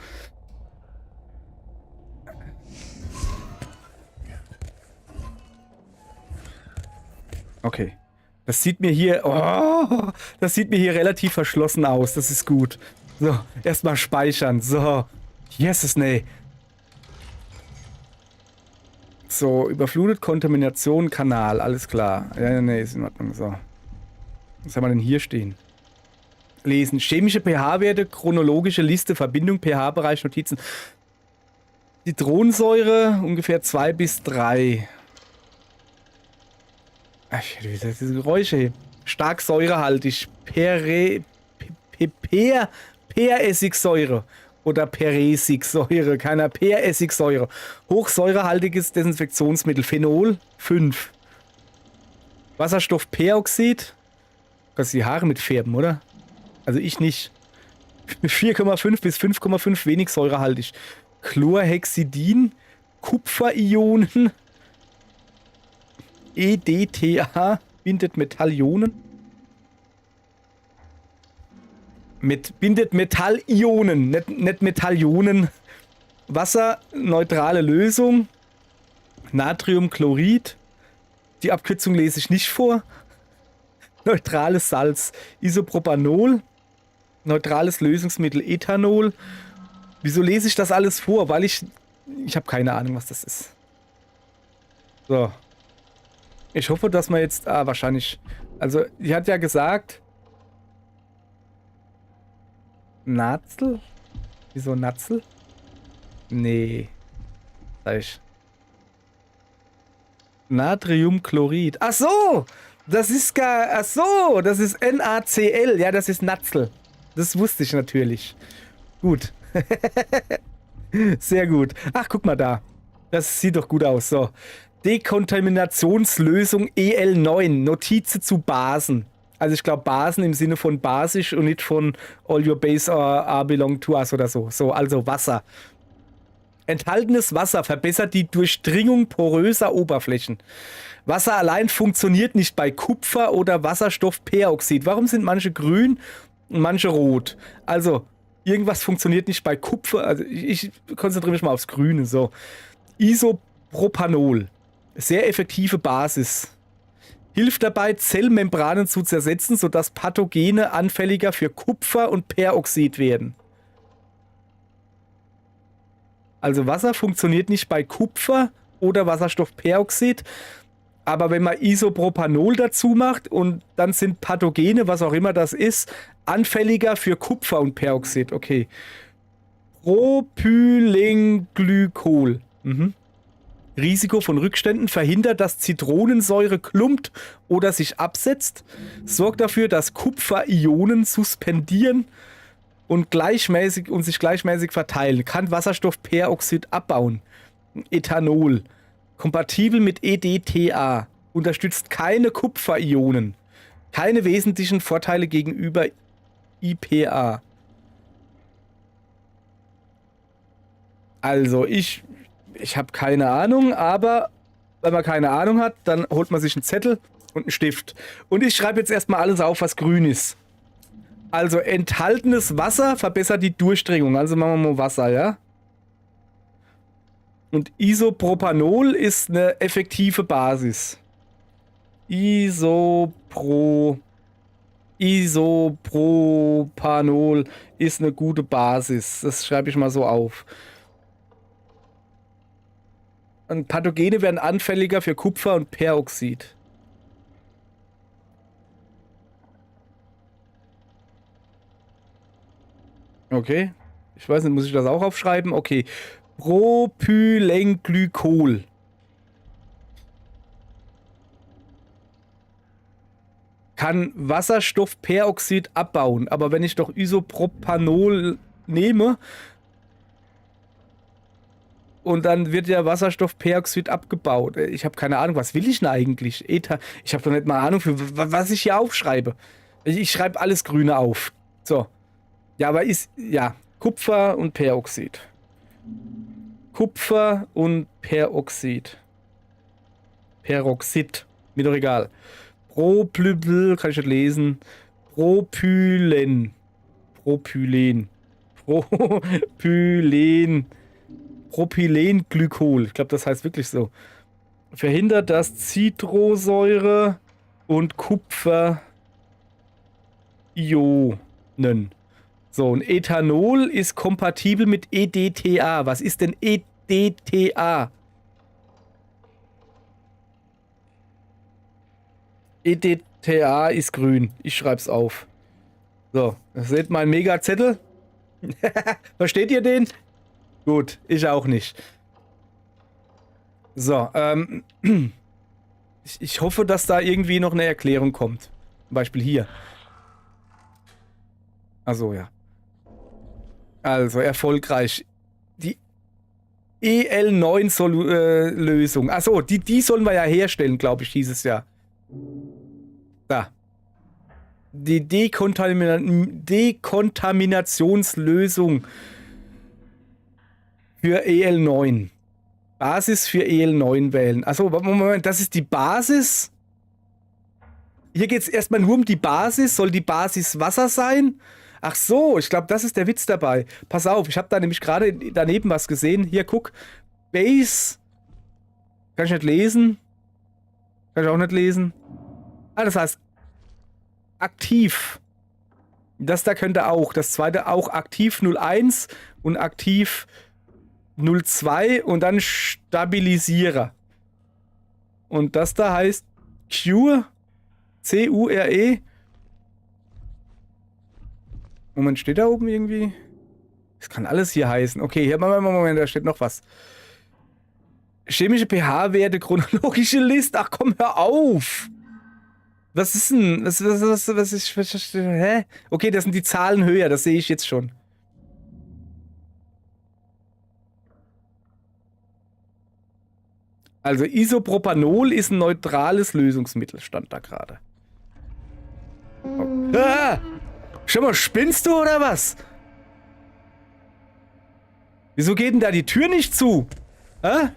Okay. Das sieht mir hier... Oh, das sieht mir hier relativ verschlossen aus. Das ist gut. So, erstmal speichern. So. Yes, nee. So, überflutet, Kontamination, Kanal. Alles klar. Ja, nee, ist in Ordnung. So. Was haben wir denn hier stehen? Lesen. Chemische pH-Werte, chronologische Liste, Verbindung, pH-Bereich, Notizen. Zitronensäure, ungefähr 2 bis 3. Ach, diese Geräusche hier. Stark säurehaltig. Peressigsäure. Oder Peresigsäure. Keiner Peressigsäure. Hochsäurehaltiges Desinfektionsmittel. Phenol 5. Wasserstoffperoxid. Kannst du die Haare mitfärben, oder? Also ich nicht. 4,5 bis 5,5 wenig säurehaltig. Chlorhexidin. Kupferionen. EDTA bindet Metallionen. Bindet Metallionen, nicht Metallionen. Wasser, neutrale Lösung. Natriumchlorid. Die Abkürzung lese ich nicht vor. Neutrales Salz. Isopropanol. Neutrales Lösungsmittel Ethanol. Wieso lese ich das alles vor? Weil ich habe keine Ahnung, was das ist. So. Ich hoffe, dass man jetzt... wahrscheinlich... Also, die hat ja gesagt... Natzel? Wieso Natzel? Nee. Falsch. Natriumchlorid. Ach so! Das ist ach so! Das ist NaCl. Ja, das ist Natzel. Das wusste ich natürlich. Gut. Sehr gut. Ach, guck mal da. Das sieht doch gut aus. So. Dekontaminationslösung EL9. Notizen zu Basen. Also ich glaube Basen im Sinne von basisch und nicht von all your base are belong to us oder so. So, also Wasser. Enthaltenes Wasser verbessert die Durchdringung poröser Oberflächen. Wasser allein funktioniert nicht bei Kupfer oder Wasserstoffperoxid. Warum sind manche grün und manche rot? Also, irgendwas funktioniert nicht bei Kupfer. Also, ich konzentriere mich mal aufs Grüne. So. Isopropanol. Sehr effektive Basis. Hilft dabei, Zellmembranen zu zersetzen, sodass Pathogene anfälliger für Kupfer und Peroxid werden. Also Wasser funktioniert nicht bei Kupfer oder Wasserstoffperoxid, aber wenn man Isopropanol dazu macht und dann sind Pathogene, was auch immer das ist, anfälliger für Kupfer und Peroxid. Okay. Propylenglykol. Risiko von Rückständen verhindert, dass Zitronensäure klumpt oder sich absetzt, sorgt dafür, dass Kupferionen suspendieren und sich gleichmäßig verteilen, kann Wasserstoffperoxid abbauen. Ethanol, kompatibel mit EDTA, unterstützt keine Kupferionen, keine wesentlichen Vorteile gegenüber IPA. Also ich habe keine Ahnung, aber wenn man keine Ahnung hat, dann holt man sich einen Zettel und einen Stift. Und ich schreibe jetzt erstmal alles auf, was grün ist. Also enthaltenes Wasser verbessert die Durchdringung. Also machen wir mal Wasser, ja? Und Isopropanol ist eine effektive Basis. Isopropanol ist eine gute Basis. Das schreibe ich mal so auf. Und Pathogene werden anfälliger für Kupfer und Peroxid. Okay. Ich weiß nicht, muss ich das auch aufschreiben? Okay. Propylenglykol. Kann Wasserstoffperoxid abbauen. Aber wenn ich doch Isopropanol nehme und dann wird ja Wasserstoffperoxid abgebaut. Ich habe keine Ahnung, was will ich denn eigentlich? Ich habe doch nicht mal Ahnung, für was ich hier aufschreibe. Ich schreibe alles Grüne auf. So. Ja, aber ja, Kupfer und Peroxid. Kupfer und Peroxid. Peroxid. Mir doch egal. Kann ich nicht lesen. Propylenglykol. Ich glaube, das heißt wirklich so. Verhindert, dass Citrosäure und Kupfer Ionen. So, und Ethanol ist kompatibel mit EDTA. Was ist denn EDTA? EDTA ist grün. Ich schreib's auf. So, das seht mein Mega-Zettel. Versteht ihr den? Gut, ich auch nicht. So, ich hoffe, dass da irgendwie noch eine Erklärung kommt. Zum Beispiel hier. Achso, ja. Also, erfolgreich. Die EL9-Lösung. Achso, die sollen wir ja herstellen, glaube ich, dieses Jahr. Da. Die Dekontaminationslösung für EL9. Basis für EL9 wählen. Achso, Moment, das ist die Basis. Hier geht es erstmal nur um die Basis. Soll die Basis Wasser sein? Ach so, ich glaube, das ist der Witz dabei. Pass auf, ich habe da nämlich gerade daneben was gesehen. Hier, guck. Base. Kann ich nicht lesen. Kann ich auch nicht lesen. Ah, das heißt aktiv. Das da könnte auch. Das zweite auch aktiv 01 und aktiv 02 und dann Stabilisierer. Und das da heißt Cure. C-U-R-E. Moment, steht da oben irgendwie? Das kann alles hier heißen. Okay, hier, Moment, da steht noch was. Chemische pH-Werte, chronologische Liste. Ach komm, hör auf! Was ist denn? Hä? Okay, das sind die Zahlen höher, das sehe ich jetzt schon. Also Isopropanol ist ein neutrales Lösungsmittel, stand da gerade. Oh. Ah! Schau mal, spinnst du oder was? Wieso geht denn da die Tür nicht zu? Hä?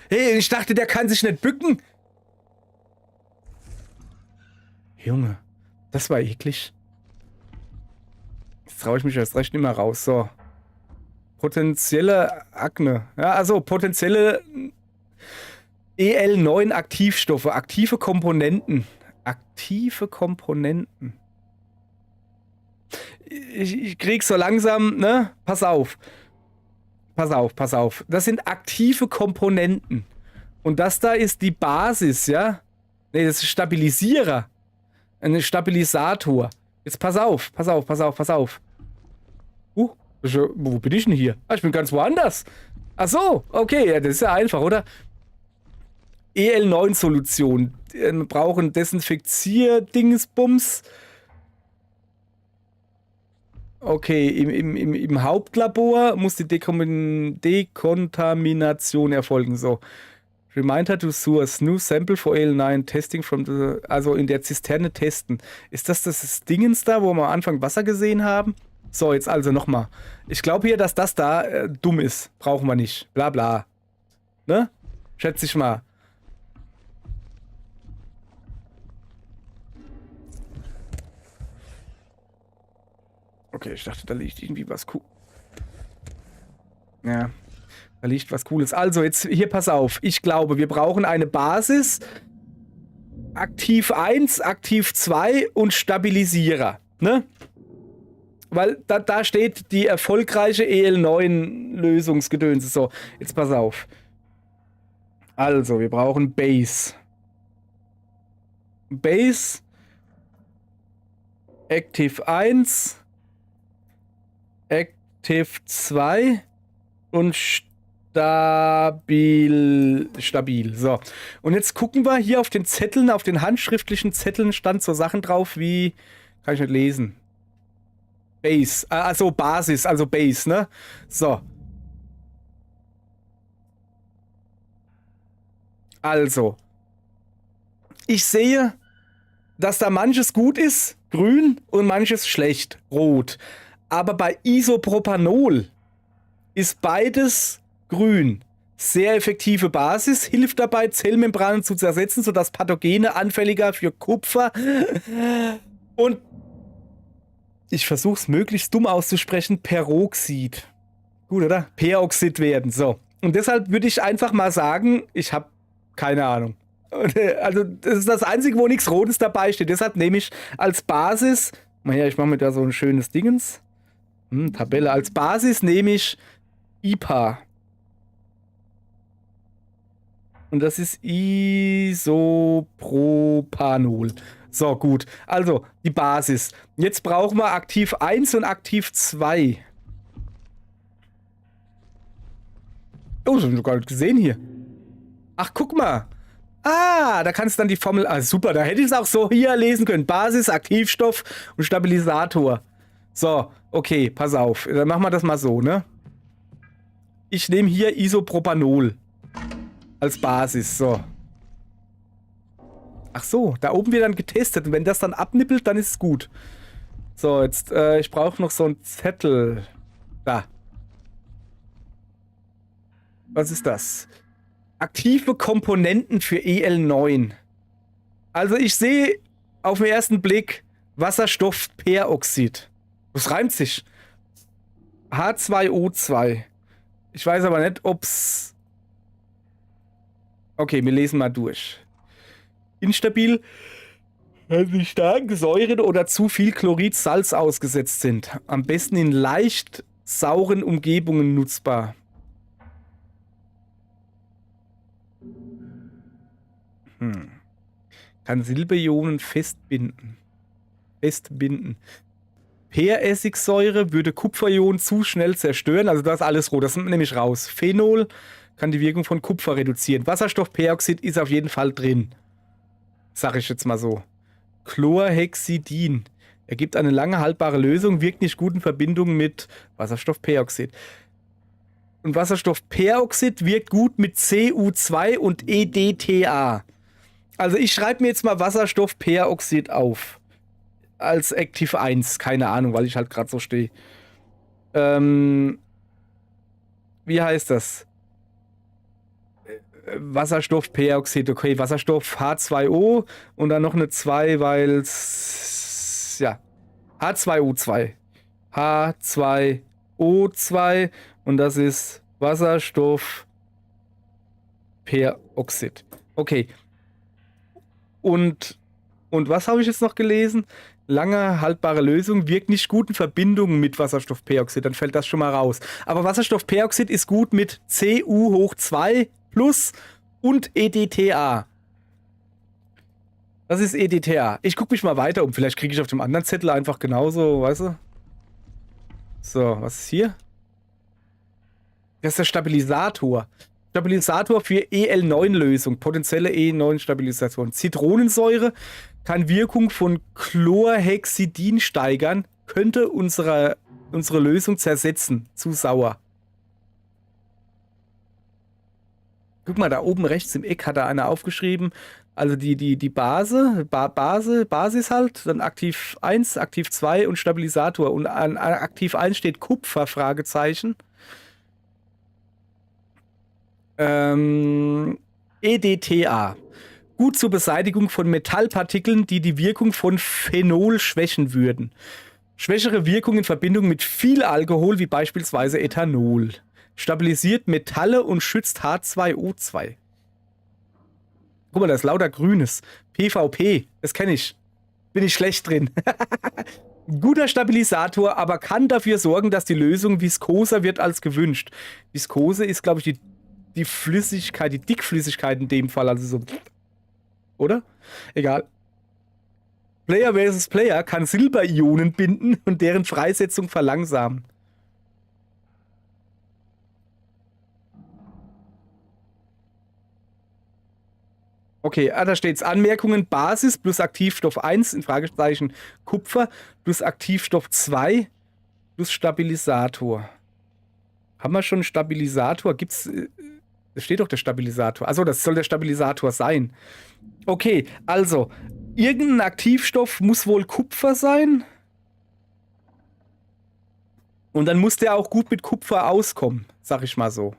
Hey, ich dachte, der kann sich nicht bücken. Junge, das war eklig. Jetzt traue ich mich erst recht nicht mehr raus. So. Potenzielle Akne. Ja, also potenzielle EL9 Aktivstoffe, aktive Komponenten. Aktive Komponenten. Ich krieg so langsam, ne? Pass auf. Pass auf, pass auf. Das sind aktive Komponenten. Und das da ist die Basis, ja? Ne, das ist Stabilisierer. Ein Stabilisator. Jetzt pass auf, pass auf, pass auf, pass auf. Wo bin ich denn hier? Ah, ich bin ganz woanders. Ach so, okay, ja, das ist ja einfach, oder? EL9-Solution. Wir brauchen Desinfizier-Dingsbums. Okay, im Hauptlabor muss die Dekontamination erfolgen. So. Reminder to source new sample for EL9 testing from the, also in der Zisterne testen. Ist das Dingens da, wo wir am Anfang Wasser gesehen haben? So, jetzt also nochmal. Ich glaube hier, dass das da dumm ist. Brauchen wir nicht. Bla bla. Ne? Schätze ich mal. Okay, ich dachte, da liegt irgendwie was cool. Ja, da liegt was Cooles. Also, jetzt hier, pass auf. Ich glaube, wir brauchen eine Basis. Aktiv 1, Aktiv 2 und Stabilisierer. Ne? Weil da steht die erfolgreiche EL9-Lösungsgedönse. So, jetzt pass auf. Also, wir brauchen Base. Base. Active 1. Active 2. Und stabil. So. Und jetzt gucken wir hier auf den Zetteln, auf den handschriftlichen Zetteln stand so Sachen drauf wie. Kann ich nicht lesen. Base. Also Basis, also Base, ne? So. Also. Ich sehe, dass da manches gut ist, grün, und manches schlecht, rot. Aber bei Isopropanol ist beides grün. Sehr effektive Basis, hilft dabei, Zellmembranen zu zersetzen, sodass Pathogene anfälliger für Kupfer und ich versuche es möglichst dumm auszusprechen, Peroxid. Gut, oder? Peroxid werden, so. Und deshalb würde ich einfach mal sagen, ich habe keine Ahnung. Also, das ist das Einzige, wo nichts Rotes dabei steht. Deshalb nehme ich als Basis, naja, ich mache mir da so ein schönes Dingens. Tabelle. Als Basis nehme ich IPA. Und das ist Isopropanol. So, gut. Also, die Basis. Jetzt brauchen wir Aktiv 1 und Aktiv 2. Oh, das haben wir gar nicht gesehen hier. Ach, guck mal. Ah, da kannst du dann die Formel... Ah, super, da hätte ich es auch so hier lesen können. Basis, Aktivstoff und Stabilisator. So, okay, pass auf. Dann machen wir das mal so, ne? Ich nehme hier Isopropanol als Basis, so. Ach so, da oben wird dann getestet und wenn das dann abnippelt, dann ist es gut. So, jetzt, ich brauche noch so einen Zettel. Da. Was ist das? Aktive Komponenten für EL9. Also ich sehe auf den ersten Blick Wasserstoffperoxid. Das reimt sich. H2O2. Ich weiß aber nicht, ob's... Okay, wir lesen mal durch. Instabil, wenn sie stark gesäuret oder zu viel Chlorid, Salz ausgesetzt sind. Am besten in leicht sauren Umgebungen nutzbar. Kann Silberionen festbinden. Peressigsäure würde Kupferionen zu schnell zerstören. Also das ist alles rot. Das nimmt nämlich raus. Phenol kann die Wirkung von Kupfer reduzieren. Wasserstoffperoxid ist auf jeden Fall drin. Sag ich jetzt mal so. Chlorhexidin ergibt eine lange haltbare Lösung, wirkt nicht gut in Verbindung mit Wasserstoffperoxid. Und Wasserstoffperoxid wirkt gut mit Cu2 und EDTA. Also ich schreibe mir jetzt mal Wasserstoffperoxid auf. Als Active 1. Keine Ahnung, weil ich halt gerade so stehe. Wie heißt das? Wasserstoffperoxid. Okay, Wasserstoff H2O und dann noch eine 2, weil es... Ja. H2O2. H2O2 und das ist Wasserstoffperoxid. Okay. Und was habe ich jetzt noch gelesen? Lange haltbare Lösung wirkt nicht gut in Verbindung mit Wasserstoffperoxid. Dann fällt das schon mal raus. Aber Wasserstoffperoxid ist gut mit Cu2 plus und EDTA. Das ist EDTA. Ich gucke mich mal weiter um. Vielleicht kriege ich auf dem anderen Zettel einfach genauso, weißt du? So, was ist hier? Das ist der Stabilisator. Stabilisator für EL9-Lösung. Potenzielle E9-Stabilisation. Zitronensäure kann Wirkung von Chlorhexidin steigern. Könnte unsere Lösung zersetzen. Zu sauer. Guck mal, da oben rechts im Eck hat da einer aufgeschrieben. Also die Basis halt, dann Aktiv 1, Aktiv 2 und Stabilisator. Und an Aktiv 1 steht Kupfer, Fragezeichen. EDTA. Gut zur Beseitigung von Metallpartikeln, die die Wirkung von Phenol schwächen würden. Schwächere Wirkung in Verbindung mit viel Alkohol, wie beispielsweise Ethanol. Stabilisiert Metalle und schützt H2O2. Guck mal, da ist lauter Grünes. PvP, das kenne ich. Bin ich schlecht drin. Guter Stabilisator, aber kann dafür sorgen, dass die Lösung viskoser wird als gewünscht. Viskose ist, glaube ich, die Flüssigkeit, die Dickflüssigkeit in dem Fall. Also so. Oder? Egal. Player versus Player kann Silberionen binden und deren Freisetzung verlangsamen. Okay, da steht's. Anmerkungen: Basis plus Aktivstoff 1 in Fragezeichen Kupfer plus Aktivstoff 2 plus Stabilisator. Haben wir schon einen Stabilisator? Gibt's. Da steht doch der Stabilisator. Achso, das soll der Stabilisator sein. Okay, also, irgendein Aktivstoff muss wohl Kupfer sein. Und dann muss der auch gut mit Kupfer auskommen, sag ich mal so.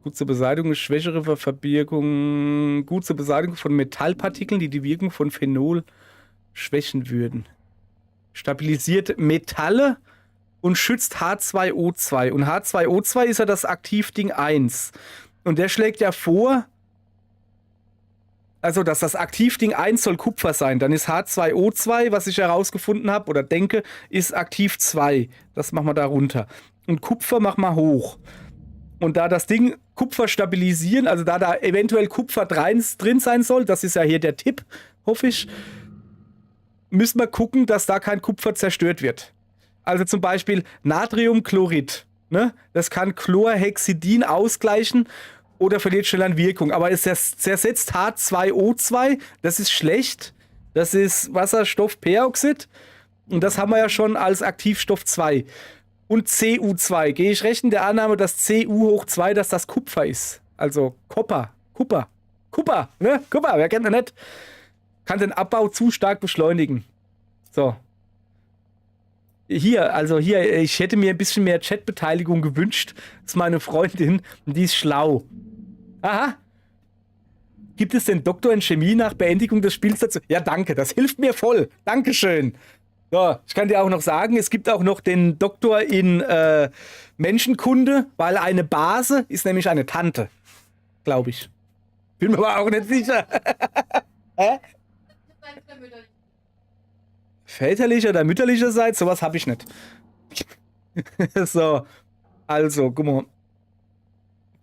Gut zur Beseitigung, schwächere Verbirgung, gut zur Beseitigung von Metallpartikeln, die die Wirkung von Phenol schwächen würden. Stabilisiert Metalle und schützt H2O2. Und H2O2 ist ja das Aktivding 1. Und der schlägt ja vor, also dass das Aktivding 1 soll Kupfer sein. Dann ist H2O2, was ich herausgefunden habe oder denke, ist Aktiv 2. Das machen wir da runter. Und Kupfer machen wir hoch. Und da das Ding Kupfer stabilisieren, also da eventuell Kupfer drin sein soll, das ist ja hier der Tipp, hoffe ich, müssen wir gucken, dass da kein Kupfer zerstört wird. Also zum Beispiel Natriumchlorid, ne? Das kann Chlorhexidin ausgleichen oder verliert schnell an Wirkung. Aber es zersetzt H2O2, das ist schlecht. Das ist Wasserstoffperoxid und das haben wir ja schon als Aktivstoff 2. Und Cu2. Gehe ich recht in der Annahme, dass Cu2, dass das Kupfer ist. Also Kupfer, ne? Kupfer, wer kennt das nicht? Kann den Abbau zu stark beschleunigen. So. Hier, ich hätte mir ein bisschen mehr Chatbeteiligung gewünscht. Das ist meine Freundin und die ist schlau. Aha. Gibt es den Doktor in Chemie nach Beendigung des Spiels dazu? Ja, danke, das hilft mir voll. Dankeschön. So, ich kann dir auch noch sagen, es gibt auch noch den Doktor in Menschenkunde, weil eine Base ist nämlich eine Tante. Glaube ich. Bin mir aber auch nicht sicher. Hä? Väterlicher oder mütterlicherseits? Sowas habe ich nicht. So, also, guck mal.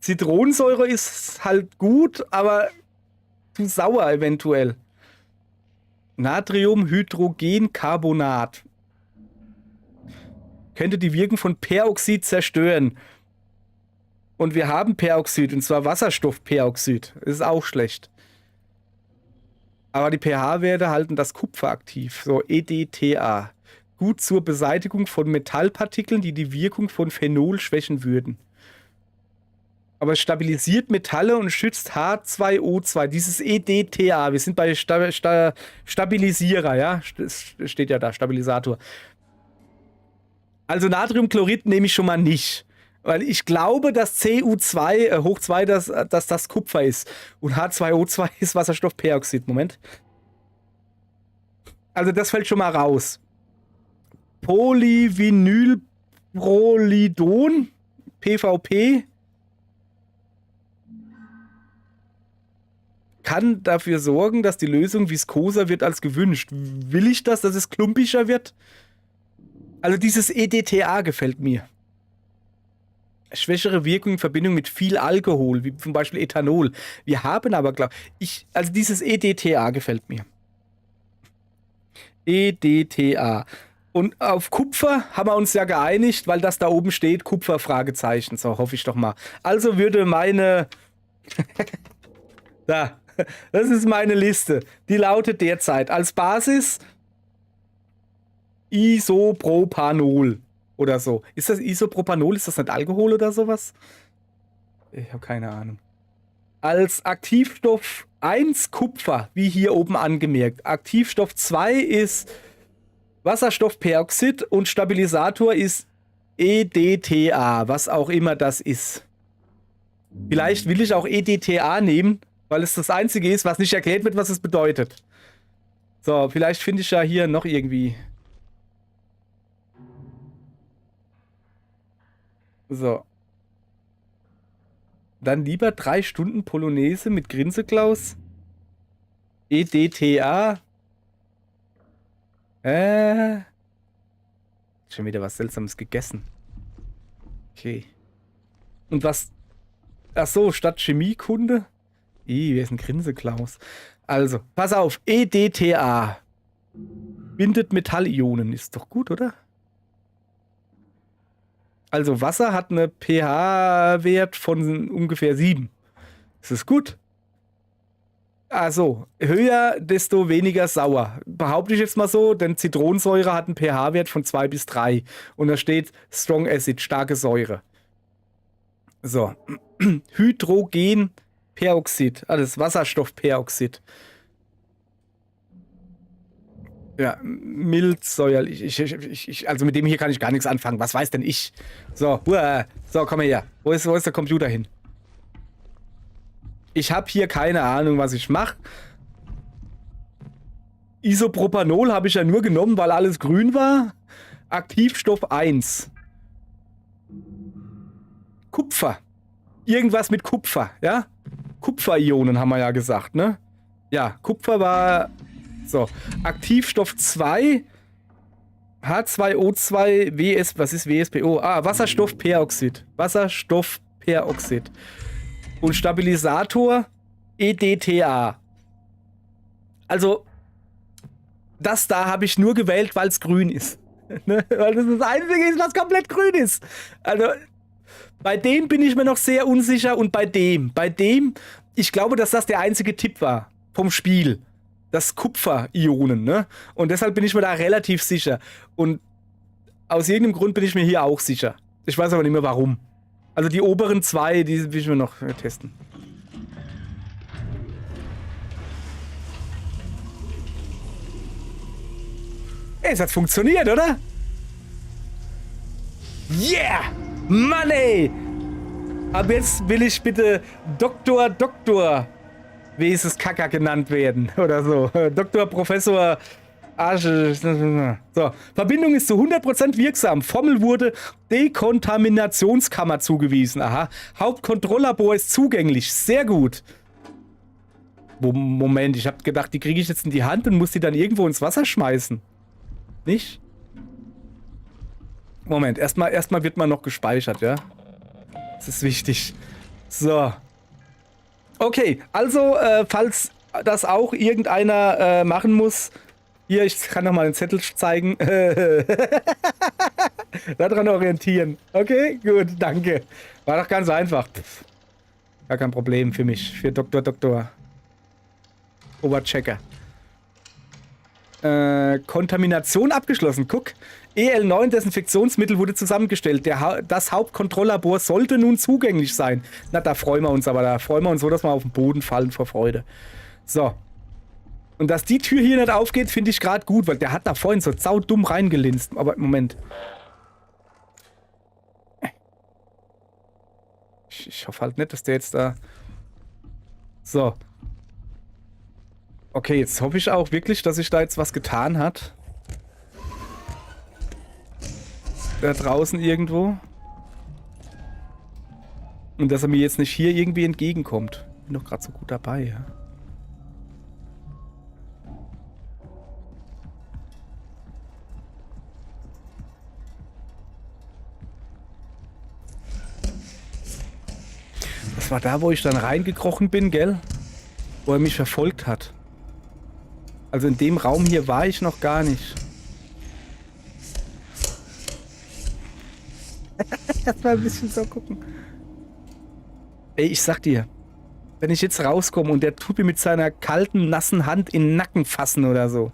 Zitronensäure ist halt gut, aber zu sauer eventuell. Natriumhydrogencarbonat. könnte die Wirkung von Peroxid zerstören. Und wir haben Peroxid, und zwar Wasserstoffperoxid. Das ist auch schlecht. Aber die pH-Werte halten das Kupfer aktiv. So, EDTA. Gut zur Beseitigung von Metallpartikeln, die die Wirkung von Phenol schwächen würden. Aber es stabilisiert Metalle und schützt H2O2. Dieses EDTA. Wir sind bei Stabilisierer, ja? Das steht ja da, Stabilisator. Also Natriumchlorid nehme ich schon mal nicht. Weil ich glaube, dass Cu2 hoch 2, dass das Kupfer ist. Und H2O2 ist Wasserstoffperoxid. Moment. Also das fällt schon mal raus. Polyvinylprolidon, PVP, kann dafür sorgen, dass die Lösung viskoser wird als gewünscht. Will ich das, dass es klumpischer wird? Also dieses EDTA gefällt mir. Schwächere Wirkung in Verbindung mit viel Alkohol, wie zum Beispiel Ethanol. Wir haben aber, glaube ich, also dieses EDTA gefällt mir. EDTA. Und auf Kupfer haben wir uns ja geeinigt, weil das da oben steht, Kupfer, Fragezeichen. So, hoffe ich doch mal. Also würde meine... da, das ist meine Liste. Die lautet derzeit als Basis Isopropanol. Oder so. Ist das Isopropanol? Ist das nicht Alkohol oder sowas? Ich habe keine Ahnung. Als Aktivstoff 1 Kupfer, wie hier oben angemerkt. Aktivstoff 2 ist Wasserstoffperoxid und Stabilisator ist EDTA, was auch immer das ist. Vielleicht will ich auch EDTA nehmen, weil es das einzige ist, was nicht erklärt wird, was es bedeutet. So, vielleicht finde ich ja hier noch irgendwie... So. Dann lieber 3 Stunden Polonaise mit Grinseklaus. EDTA. Schon wieder was Seltsames gegessen. Okay. Und was... Ach so, statt Chemiekunde? Wer ist ein Grinseklaus? Also, pass auf. EDTA. Bindet Metallionen. Ist doch gut, oder? Also Wasser hat eine pH-Wert von ungefähr 7. Das ist gut. Also, höher, desto weniger sauer. Behaupte ich jetzt mal so, denn Zitronensäure hat einen pH-Wert von 2 bis 3. Und da steht Strong Acid, starke Säure. So. Hydrogenperoxid, alles Wasserstoffperoxid. Ja, mildsäuerlich. Also mit dem hier kann ich gar nichts anfangen. Was weiß denn ich? So, so, komm mal her. Wo ist der Computer hin? Ich habe hier keine Ahnung, was ich mache. Isopropanol habe ich ja nur genommen, weil alles grün war. Aktivstoff 1. Kupfer. Irgendwas mit Kupfer, ja? Kupferionen haben wir ja gesagt, ne? Ja, Kupfer war... So, Aktivstoff 2, H2O2, was ist WSPO? Ah, Wasserstoffperoxid. Wasserstoffperoxid. Und Stabilisator EDTA. Also, das da habe ich nur gewählt, weil es grün ist. Ne? Weil das das Einzige ist, was komplett grün ist. Also, bei dem bin ich mir noch sehr unsicher und bei dem, ich glaube, dass das der einzige Tipp war vom Spiel. Das Kupferionen, ne? Und deshalb bin ich mir da relativ sicher. Und aus irgendeinem Grund bin ich mir hier auch sicher. Ich weiß aber nicht mehr warum. Also die oberen 2, die will ich mir noch testen. Ey, es hat funktioniert, oder? Yeah! Money! Aber jetzt will ich bitte Doktor wie ist es Kacker genannt werden oder so. Doktor, Professor, Arsch. So, Verbindung ist zu 100% wirksam. Formel wurde Dekontaminationskammer zugewiesen. Aha. Hauptkontrolllabor ist zugänglich. Sehr gut. Moment, ich habe gedacht, die kriege ich jetzt in die Hand und muss die dann irgendwo ins Wasser schmeißen. Nicht? Moment, erstmal wird man noch gespeichert, ja? Das ist wichtig. So. Okay, also, falls das auch irgendeiner machen muss, hier, ich kann noch mal den Zettel zeigen. Daran orientieren. Okay, gut, danke. War doch ganz einfach. Pff, gar kein Problem für mich. Für Dr. Oberchecker. Kontamination abgeschlossen. Guck. EL9 Desinfektionsmittel wurde zusammengestellt. Das Hauptkontrolllabor sollte nun zugänglich sein. Na, da freuen wir uns aber. Da freuen wir uns so, dass wir auf den Boden fallen vor Freude. So. Und dass die Tür hier nicht aufgeht, finde ich gerade gut, weil der hat da vorhin so saudumm reingelinst. Aber Moment. Ich hoffe halt nicht, dass der jetzt da... So. Okay, jetzt hoffe ich auch wirklich, dass sich da jetzt was getan hat. Da draußen irgendwo. Und dass er mir jetzt nicht hier irgendwie entgegenkommt. Bin doch gerade so gut dabei, ja. Das war da, wo ich dann reingekrochen bin, gell? Wo er mich verfolgt hat. Also in dem Raum hier war ich noch gar nicht. Erstmal ein bisschen so gucken. Ey, ich sag dir, wenn ich jetzt rauskomme und der tut mir mit seiner kalten, nassen Hand in den Nacken fassen oder so.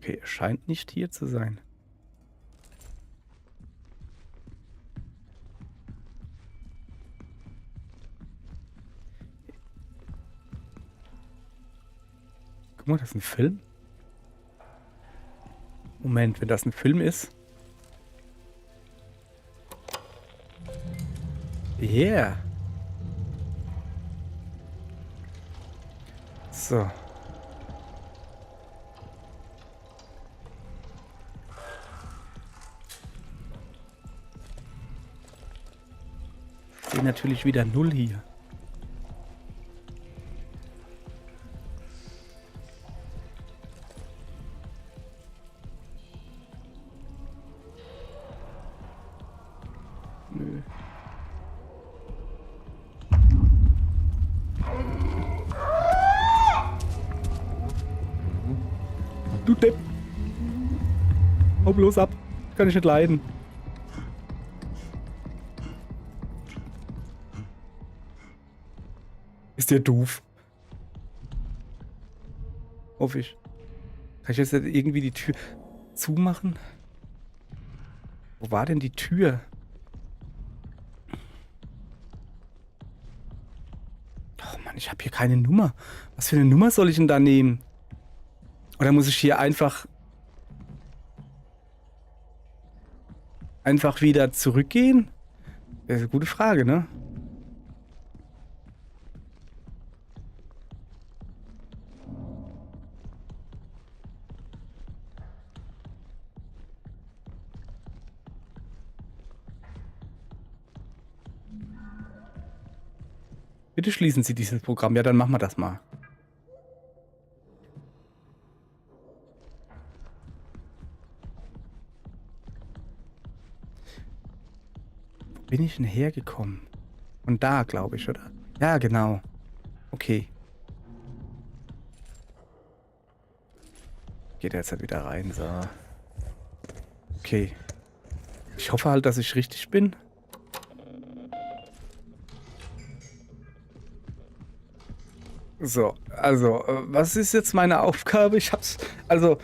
Okay, er scheint nicht hier zu sein. Guck mal, das ist ein Film. Moment, wenn das ein Film ist. Yeah. So. Ich sehe natürlich wieder 0 hier. Nö. Du Depp. Hau bloß ab. Kann ich nicht leiden. Ist der doof? Hoffe ich. Kann ich jetzt irgendwie die Tür zumachen? Wo war denn die Tür? Oh Mann, ich habe hier keine Nummer. Was für eine Nummer soll ich denn da nehmen? Oder muss ich hier einfach wieder zurückgehen? Das ist eine gute Frage, ne? Bitte schließen Sie dieses Programm. Ja, dann machen wir das mal. Wo bin ich denn hergekommen? Von da, glaube ich, oder? Ja, genau. Okay. Geht er jetzt halt wieder rein, so. Okay. Ich hoffe halt, dass ich richtig bin. So, also, was ist jetzt meine Aufgabe? Ich hab's, also,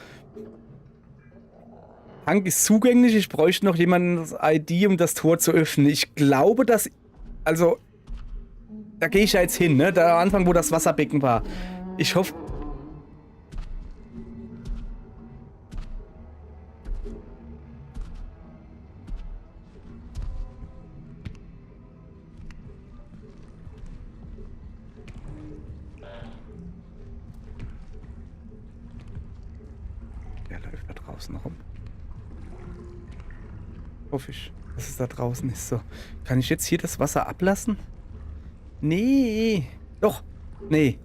Hank ist zugänglich, ich bräuchte noch jemandens ID, um das Tor zu öffnen. Ich glaube, dass, also, da gehe ich ja jetzt hin, ne? Da am Anfang, wo das Wasserbecken war. Ich hoffe... Draußen rum. Hoffe ich, dass es da draußen ist. So. Kann ich jetzt hier das Wasser ablassen? Nee. Doch. Nee.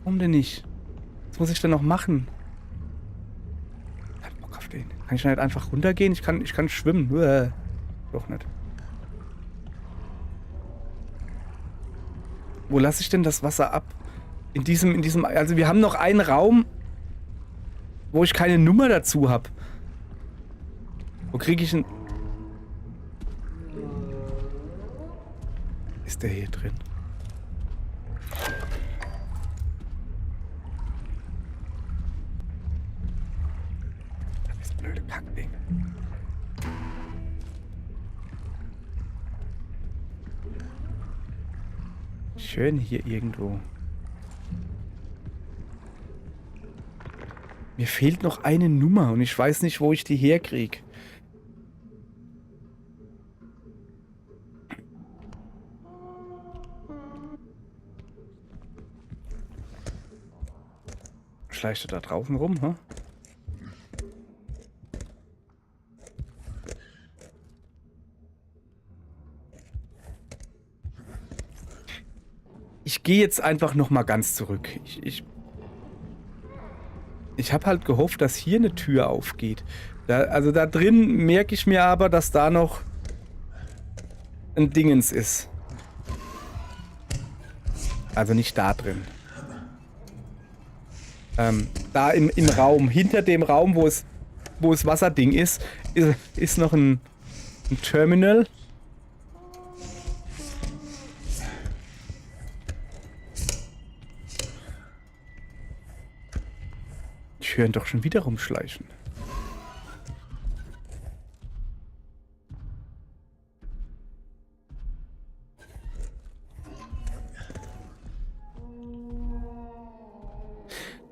Warum denn nicht? Was muss ich denn noch machen? Ich hab Bock auf den. Kann ich nicht einfach runtergehen? Ich kann schwimmen. Doch nicht. Wo lasse ich denn das Wasser ab? In diesem, also wir haben noch einen Raum, wo ich keine Nummer dazu habe. Wo kriege ich einen... Ist der hier drin? Das blöde Kackding. Schön hier irgendwo. Mir fehlt noch eine Nummer und ich weiß nicht, wo ich die herkriege. Schleicht er da draußen rum, hä? Ich gehe jetzt einfach noch mal ganz zurück. Ich habe halt gehofft, dass hier eine Tür aufgeht. Also da drin merke ich mir aber, dass da noch ein Dingens ist. Also nicht da drin. Da im Raum, hinter dem Raum, wo es Wasserding ist noch ein Terminal. Ich höre ihn doch schon wieder rumschleichen.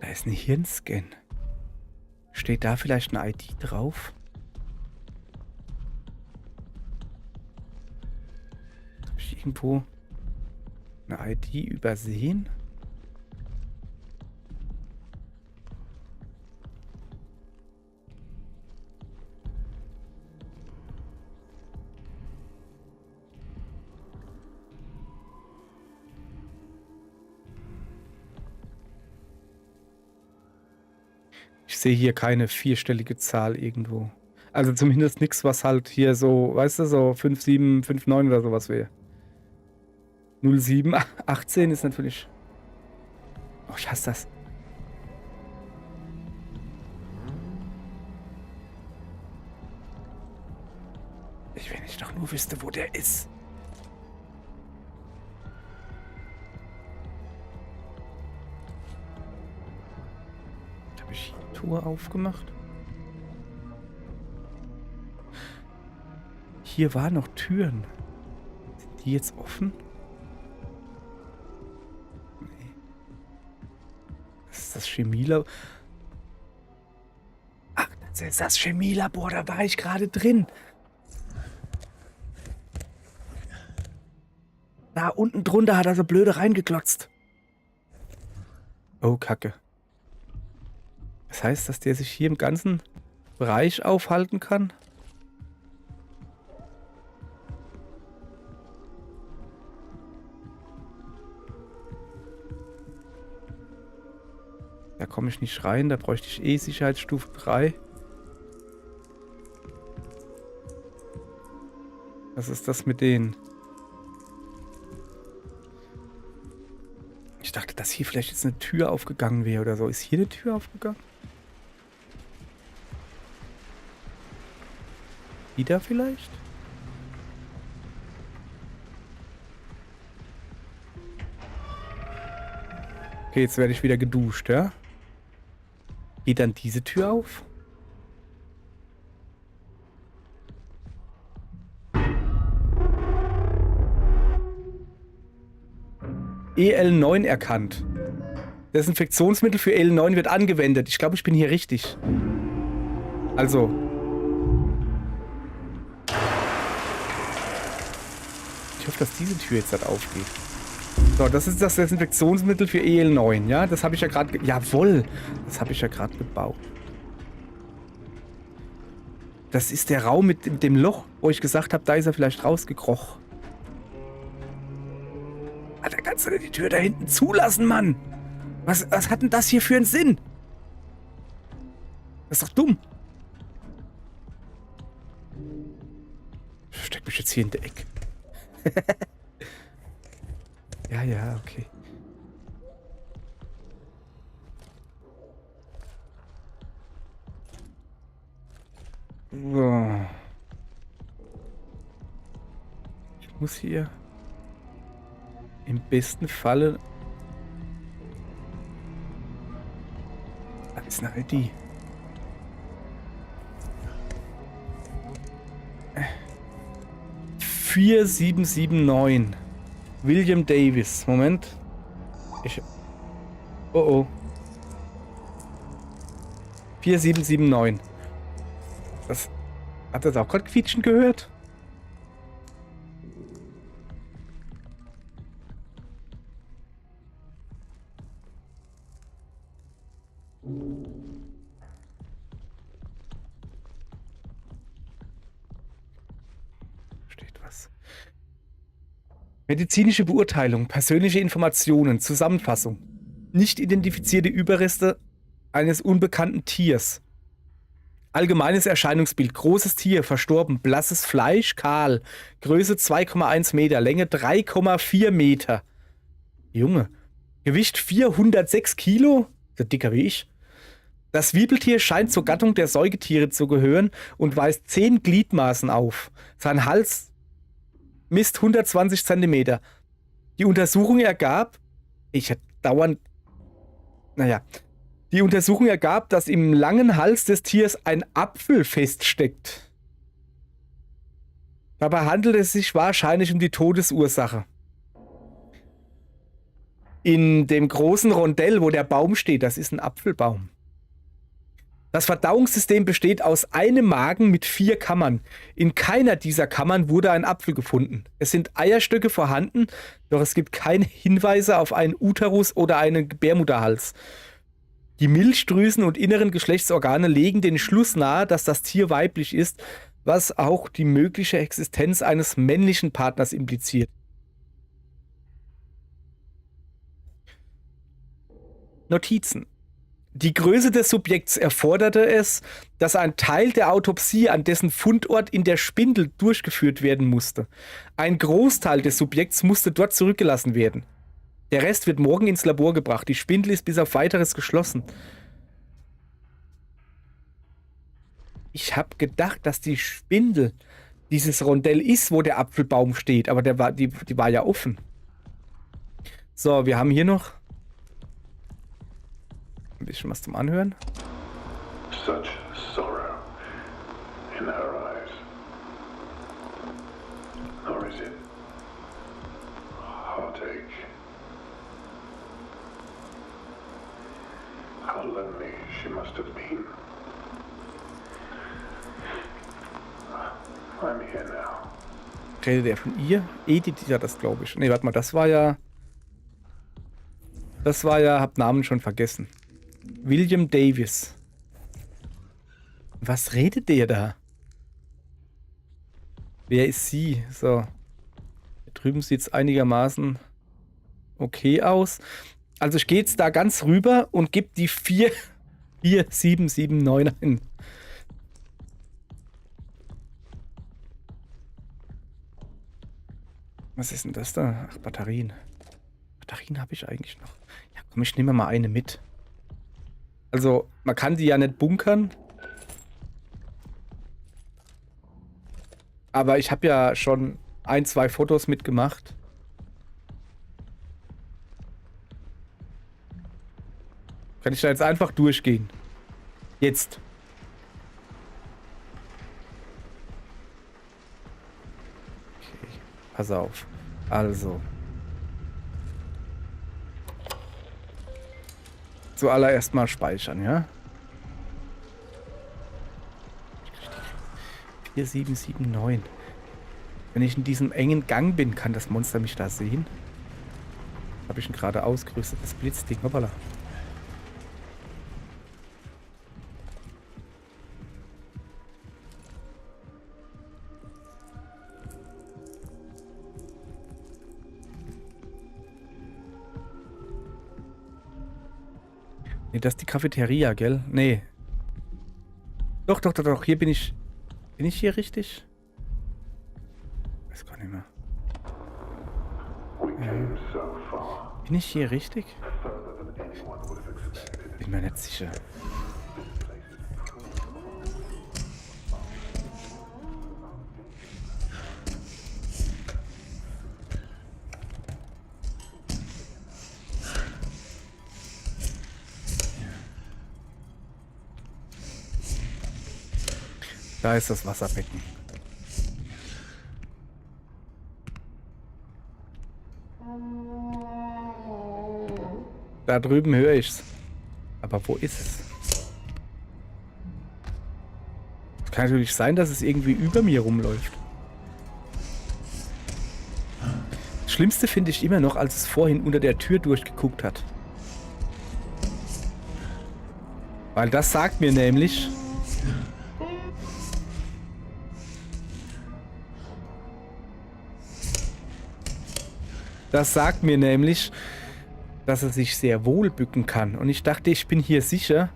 Da ist ein Hirnscan. Steht da vielleicht eine ID drauf? Habe ich irgendwo eine ID übersehen? Ich sehe hier keine vierstellige Zahl irgendwo. Also zumindest nichts, was halt hier so, weißt du, so 5759 oder sowas wäre. 0718 ist natürlich... Oh, ich hasse das. Wenn ich doch nur wüsste, wo der ist. Habe ich die Tour aufgemacht? Hier waren noch Türen. Sind die jetzt offen? Nee. Das ist das Chemielabor. Ach, das ist das Chemielabor, da war ich gerade drin. Da unten drunter hat er so blöde reingeklotzt. Oh, Kacke. Das heißt, dass der sich hier im ganzen Bereich aufhalten kann? Da komme ich nicht rein, da bräuchte ich eh Sicherheitsstufe 3. Was ist das mit denen? Ich dachte, dass hier vielleicht jetzt eine Tür aufgegangen wäre oder so. Ist hier eine Tür aufgegangen? Die da vielleicht? Okay, jetzt werde ich wieder geduscht, ja? Geht dann diese Tür auf? EL9 erkannt. Desinfektionsmittel für EL9 wird angewendet. Ich glaube, ich bin hier richtig. Also. Ich hoffe, dass diese Tür jetzt halt aufgeht. So, das ist das Desinfektionsmittel für EL9, ja? Das habe ich ja gerade... Jawohl! Das habe ich ja gerade gebaut. Das ist der Raum mit dem Loch, wo ich gesagt habe, da ist er vielleicht rausgekrochen. Alter, kannst du denn die Tür da hinten zulassen, Mann? Was hat denn das hier für einen Sinn? Das ist doch dumm. Ich versteck mich jetzt hier in der Ecke. Ja, okay. So. Ich muss hier im besten Falle... Das ist eine ID. 4779. William Davis. Moment. Oh. 4779. Hat das auch gerade quietschen gehört? Steht was. Medizinische Beurteilung, persönliche Informationen, Zusammenfassung. Nicht identifizierte Überreste eines unbekannten Tiers. Allgemeines Erscheinungsbild. Großes Tier, verstorben, blasses Fleisch, kahl. Größe 2,1 Meter, Länge 3,4 Meter. Junge. Gewicht 406 Kilo? So dicker wie ich. Das Wirbeltier scheint zur Gattung der Säugetiere zu gehören und weist 10 Gliedmaßen auf. Sein Hals misst 120 Zentimeter. Die Untersuchung ergab, dass im langen Hals des Tiers ein Apfel feststeckt. Dabei handelt es sich wahrscheinlich um die Todesursache. In dem großen Rondell, wo der Baum steht, das ist ein Apfelbaum. Das Verdauungssystem besteht aus einem Magen mit 4 Kammern. In keiner dieser Kammern wurde ein Apfel gefunden. Es sind Eierstöcke vorhanden, doch es gibt keine Hinweise auf einen Uterus oder einen Gebärmutterhals. Die Milchdrüsen und inneren Geschlechtsorgane legen den Schluss nahe, dass das Tier weiblich ist, was auch die mögliche Existenz eines männlichen Partners impliziert. Notizen. Die Größe des Subjekts erforderte es, dass ein Teil der Autopsie an dessen Fundort in der Spindel durchgeführt werden musste. Ein Großteil des Subjekts musste dort zurückgelassen werden. Der Rest wird morgen ins Labor gebracht. Die Spindel ist bis auf Weiteres geschlossen. Ich habe gedacht, dass die Spindel dieses Rondell ist, wo der Apfelbaum steht, aber die war ja offen. So, wir haben hier noch ein bisschen was zum Anhören. Such sorrow in her eyes. Or is it heartache? How lonely she must have been. I'm here now. Redet er von ihr? Edith ja das, glaube ich. Ne, warte mal, das war ja, hab Namen schon vergessen. William Davis. Was redet der da? Wer ist sie? So. Hier drüben sieht es einigermaßen okay aus. Also ich gehe jetzt da ganz rüber und gebe die 4779 ein. Was ist denn das da? Ach, Batterien. Batterien habe ich eigentlich noch. Ja, komm, ich nehme mal eine mit. Also, man kann die ja nicht bunkern. Aber ich habe ja schon 1, 2 Fotos mitgemacht. Kann ich da jetzt einfach durchgehen? Jetzt. Okay, pass auf. Also. Zuallererst mal speichern, ja? 4779. Wenn ich in diesem engen Gang bin, kann das Monster mich da sehen? Habe ich ein gerade ausgerüstetes Blitzding. Hoppala. Nee, das ist die Cafeteria, gell? Nee. Doch, doch, doch, doch. Hier bin ich... Bin ich hier richtig? Weiß gar nicht mehr. We came so far, Bin ich hier richtig? further than anyone would have expected. Bin mir nicht sicher. Da ist das Wasserbecken. Da drüben höre ich's. Aber wo ist es? Es kann natürlich sein, dass es irgendwie über mir rumläuft. Das Schlimmste finde ich immer noch, als es vorhin unter der Tür durchgeguckt hat. Weil das sagt mir nämlich... Das sagt mir nämlich, dass er sich sehr wohl bücken kann. Und ich dachte, ich bin hier sicher.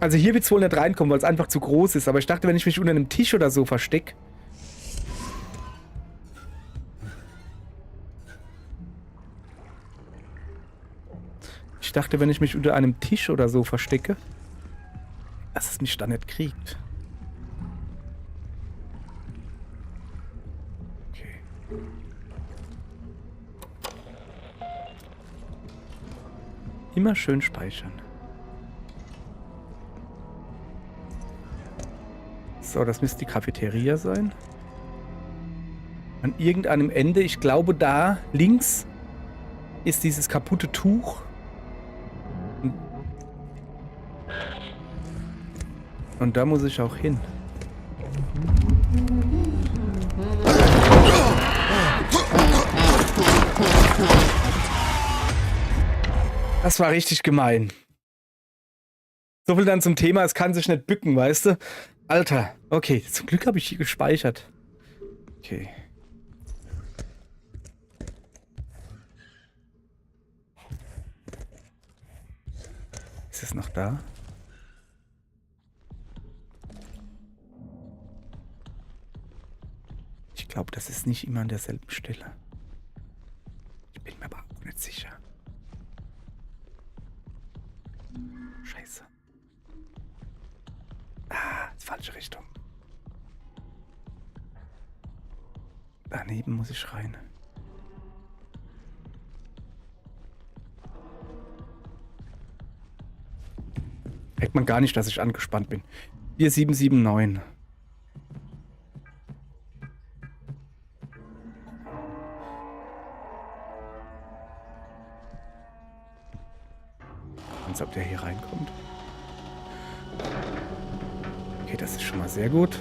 Also hier wird es wohl nicht reinkommen, weil es einfach zu groß ist. Aber ich dachte, wenn ich mich unter einem Tisch oder so verstecke. Ich dachte, wenn ich mich unter einem Tisch oder so verstecke, dass es mich dann nicht kriegt. Okay. Immer schön speichern. So, das müsste die Cafeteria sein. An irgendeinem Ende, ich glaube da links ist dieses kaputte Tuch. Und da muss ich auch hin. Das war richtig gemein. So viel dann zum Thema, es kann sich nicht bücken, weißt du? Alter, okay, zum Glück habe ich hier gespeichert. Okay. Ist es noch da? Ich glaube, das ist nicht immer an derselben Stelle. Ich bin mir aber auch nicht sicher. Scheiße. Ah, falsche Richtung. Daneben muss ich rein. Merkt man gar nicht, dass ich angespannt bin. 4779. Als ob der hier reinkommt. Okay, das ist schon mal sehr gut.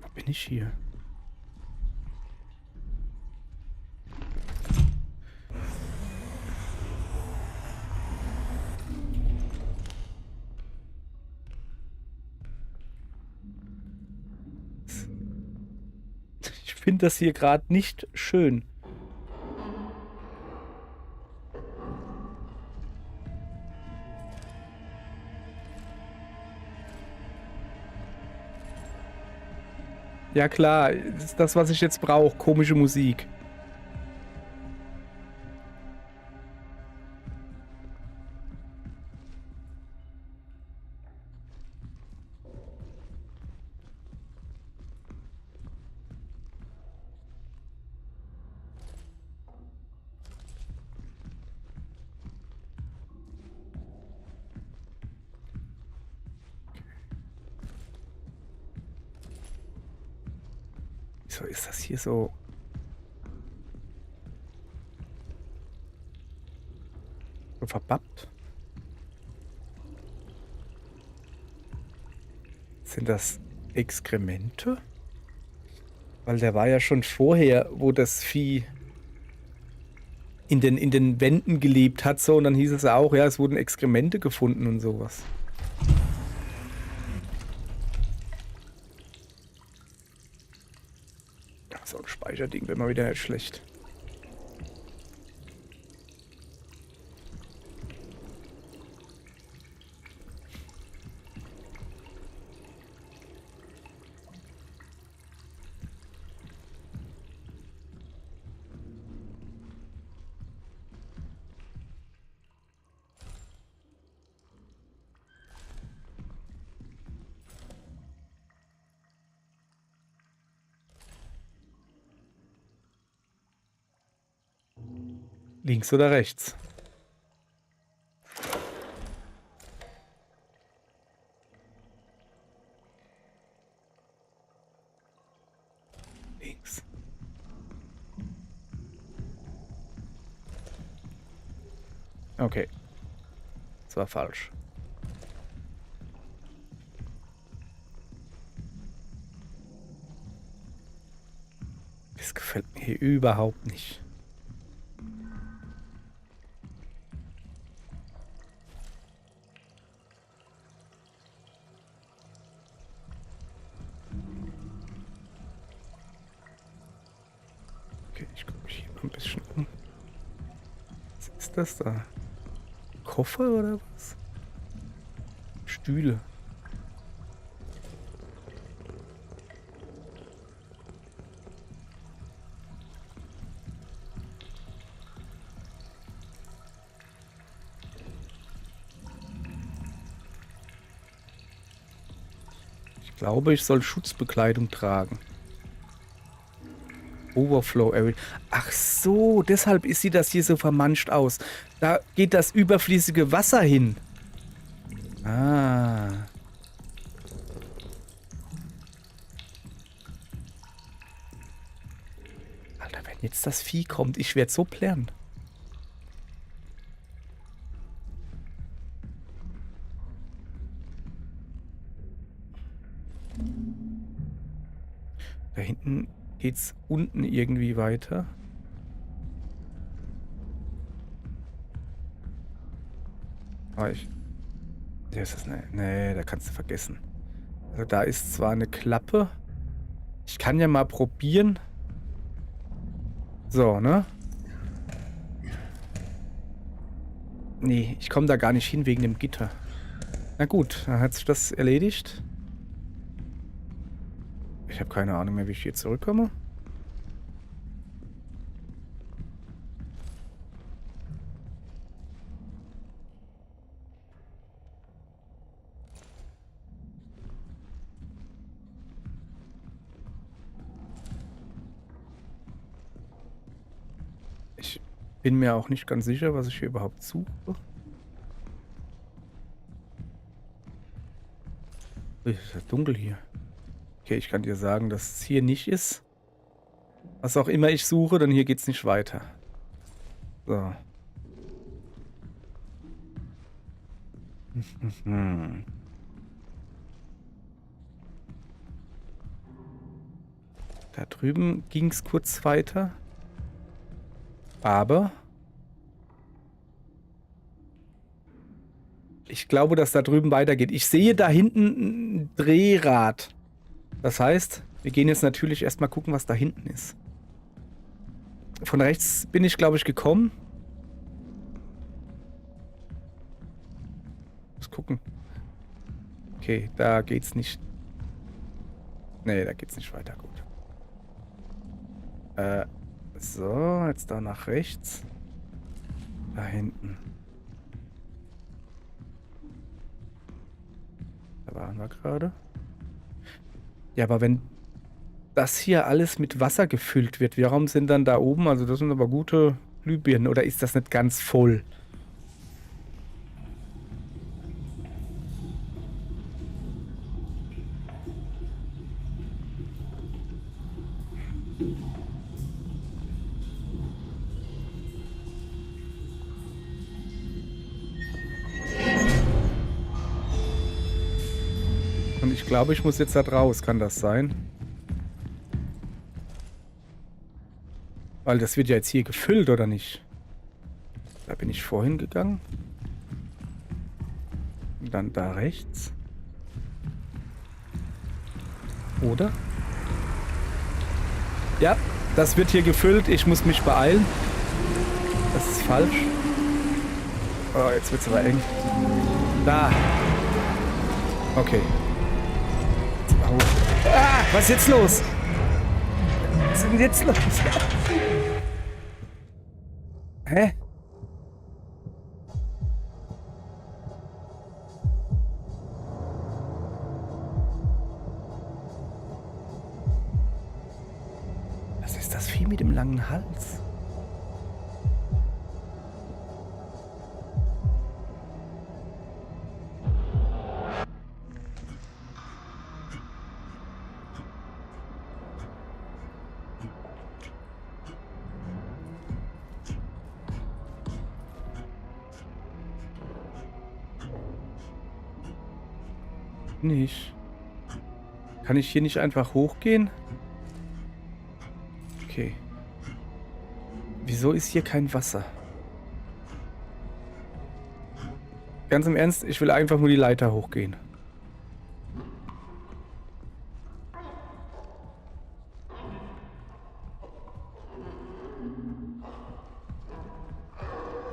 Wo bin ich hier? Ich finde das hier gerade nicht schön. Ja klar, das ist das, was ich jetzt brauche. Komische Musik. Wieso ist das hier so? So verbappt? Sind das Exkremente? Weil der war ja schon vorher, wo das Vieh in den Wänden gelebt hat, so, und dann hieß es auch, ja, es wurden Exkremente gefunden und sowas. So ein Speicherding wäre mal wieder nicht schlecht. Links oder rechts? Links. Okay. Das war falsch. Das gefällt mir hier überhaupt nicht. Okay, ich gucke mich hier mal ein bisschen um. Was ist das da? Koffer oder was? Stühle. Ich glaube, ich soll Schutzbekleidung tragen. Overflow Area. Ach so, deshalb sieht das hier so vermanscht aus. Da geht das überflüssige Wasser hin. Ah. Alter, wenn jetzt das Vieh kommt, ich werde so plärren. Da hinten geht's unten irgendwie weiter. Ah, hier ist das, nee, da kannst du vergessen. Also da ist zwar eine Klappe. Ich kann ja mal probieren. So, ne? Nee, ich komme da gar nicht hin wegen dem Gitter. Na gut, dann hat sich das erledigt. Ich habe keine Ahnung mehr, wie ich hier zurückkomme. Ich bin mir auch nicht ganz sicher, was ich hier überhaupt suche. Ui, ist ja dunkel hier. Okay, ich kann dir sagen, dass es hier nicht ist. Was auch immer ich suche, denn hier geht's nicht weiter. So. Da drüben ging es kurz weiter. Aber ich glaube, dass da drüben weitergeht. Ich sehe da hinten ein Drehrad. Das heißt, wir gehen jetzt natürlich erstmal gucken, was da hinten ist. Von rechts bin ich, glaube ich, gekommen. Muss gucken. Okay, da geht's nicht. Nee, da geht's nicht weiter. Gut. So, jetzt da nach rechts. Da hinten. Da waren wir gerade. Ja, aber wenn das hier alles mit Wasser gefüllt wird, warum sind dann da oben, also das sind aber gute Glühbirnen, oder ist das nicht ganz voll? Und ich glaube, ich muss jetzt da raus, kann das sein? Weil das wird ja jetzt hier gefüllt, oder nicht? Da bin ich vorhin gegangen. Und dann da rechts. Ja, das wird hier gefüllt. Ich muss mich beeilen. Das ist falsch. Oh, jetzt wird's aber eng. Da. Okay. Ah, was ist jetzt los? Was ist denn jetzt los? Hä? Was ist das Vieh mit dem langen Hals? Nicht. Kann ich hier nicht einfach hochgehen? Okay. Wieso ist hier kein Wasser? Ganz im Ernst, ich will einfach nur die Leiter hochgehen.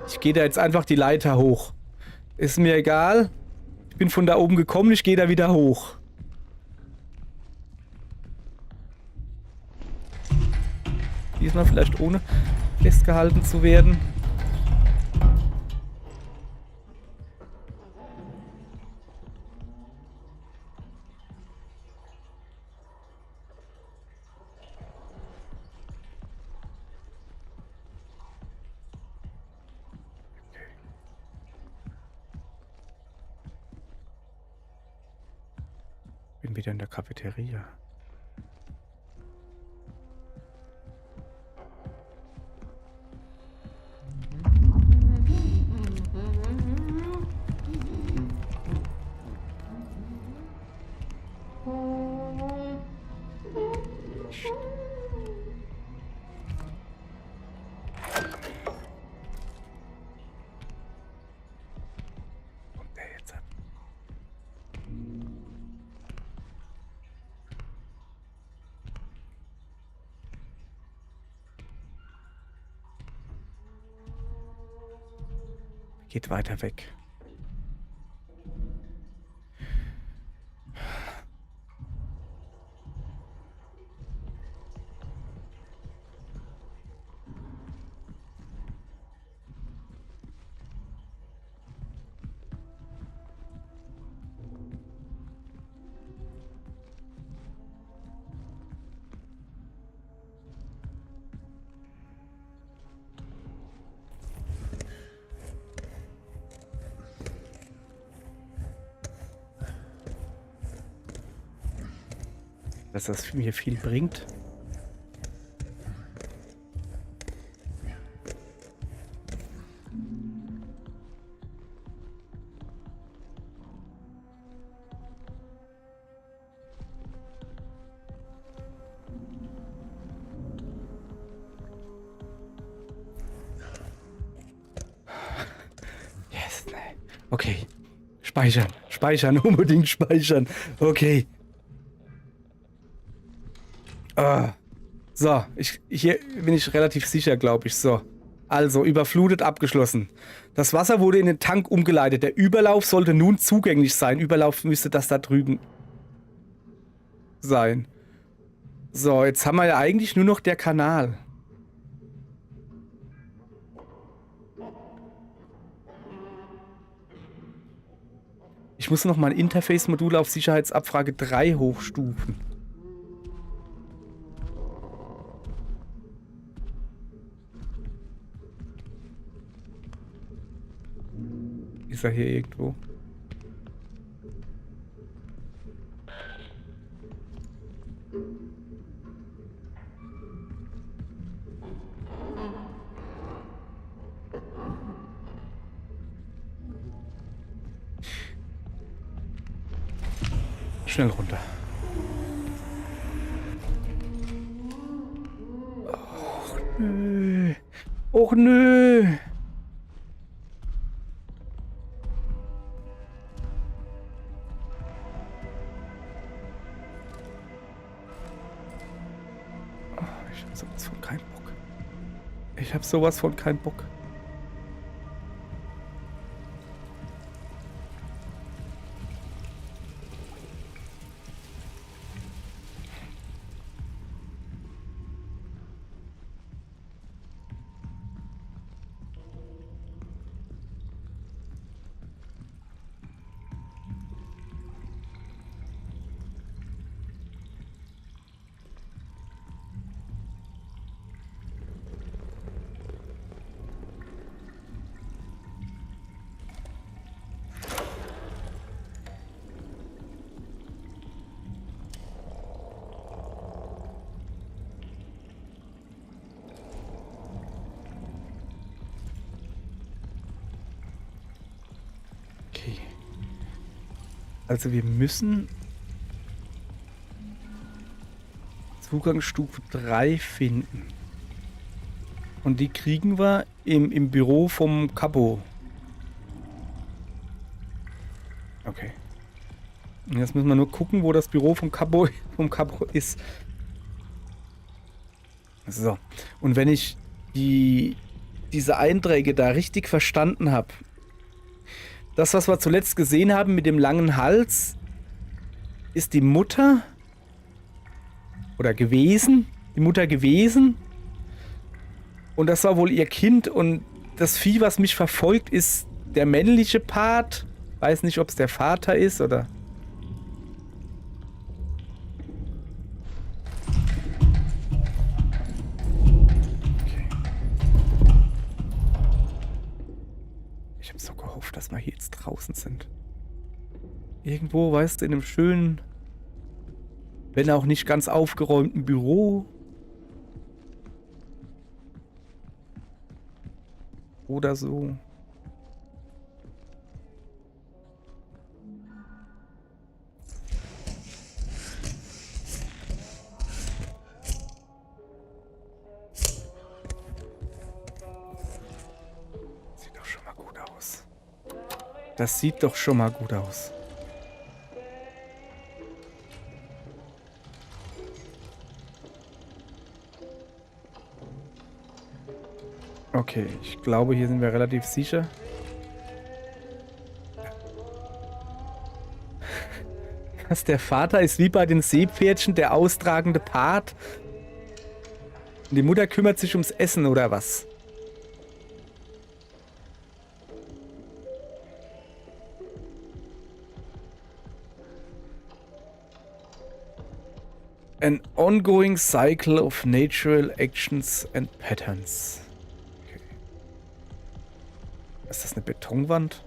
Ich gehe da jetzt einfach die Leiter hoch. Ist mir egal. Ich bin von da oben gekommen, ich gehe da wieder hoch. Diesmal vielleicht ohne festgehalten zu werden. Bin wieder in der Cafeteria. Kommt der jetzt ab? Geht weiter weg. Dass das mir viel bringt. Yes, nee. Okay. Speichern. Speichern. Unbedingt speichern. Okay. So, hier bin ich relativ sicher, glaube ich. So, also überflutet abgeschlossen. Das Wasser wurde in den Tank umgeleitet. Der Überlauf sollte nun zugänglich sein. Überlauf müsste das da drüben sein. So, jetzt haben wir ja eigentlich nur noch der Kanal. Ich muss noch mal ein Interface-Modul auf Sicherheitsabfrage 3 hochstufen. Ist er hier irgendwo? Schnell runter. Och nö. Och nö. sowas von keinen Bock. Ich habe sowas von keinen Bock. Okay. Also wir müssen Zugangsstufe 3 finden. Und die kriegen wir im Büro vom Capo. Okay. Und jetzt müssen wir nur gucken, wo das Büro vom Capo ist. So. Und wenn ich diese Einträge da richtig verstanden habe, das, was wir zuletzt gesehen haben mit dem langen Hals, ist die Mutter oder gewesen. Die Mutter gewesen. Und das war wohl ihr Kind. Und das Vieh, was mich verfolgt, ist der männliche Part. Weiß nicht, ob es der Vater ist oder... Okay. Ich habe so gehofft, dass wir hier jetzt draußen sind. Irgendwo, weißt du, in einem schönen, wenn auch nicht ganz aufgeräumten Büro. Oder so. Sieht doch schon mal gut aus. Das sieht doch schon mal gut aus. Okay, ich glaube, hier sind wir relativ sicher. Dass der Vater ist wie bei den Seepferdchen der austragende Part. Und die Mutter kümmert sich ums Essen oder was? An ongoing cycle of natural actions and patterns. Okay. Ist das eine Betonwand?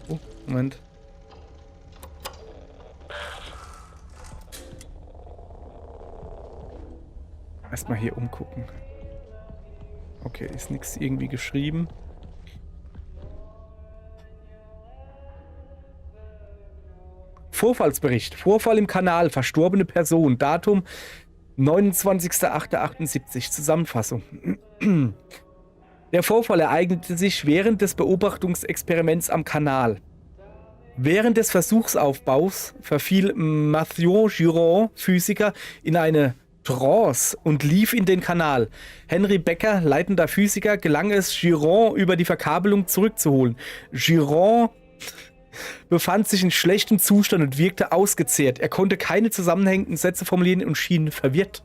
Oh, Moment. Erstmal hier umgucken. Okay, ist nichts irgendwie geschrieben. Vorfallsbericht. Vorfall im Kanal. Verstorbene Person. Datum 29.08.78. Zusammenfassung. Der Vorfall ereignete sich während des Beobachtungsexperiments am Kanal. Während des Versuchsaufbaus verfiel Mathieu Giron, Physiker, in eine Trance und lief in den Kanal. Henry Becker, leitender Physiker, gelang es, Giron über die Verkabelung zurückzuholen. Giron befand sich in schlechtem Zustand und wirkte ausgezehrt. Er konnte keine zusammenhängenden Sätze formulieren und schien verwirrt.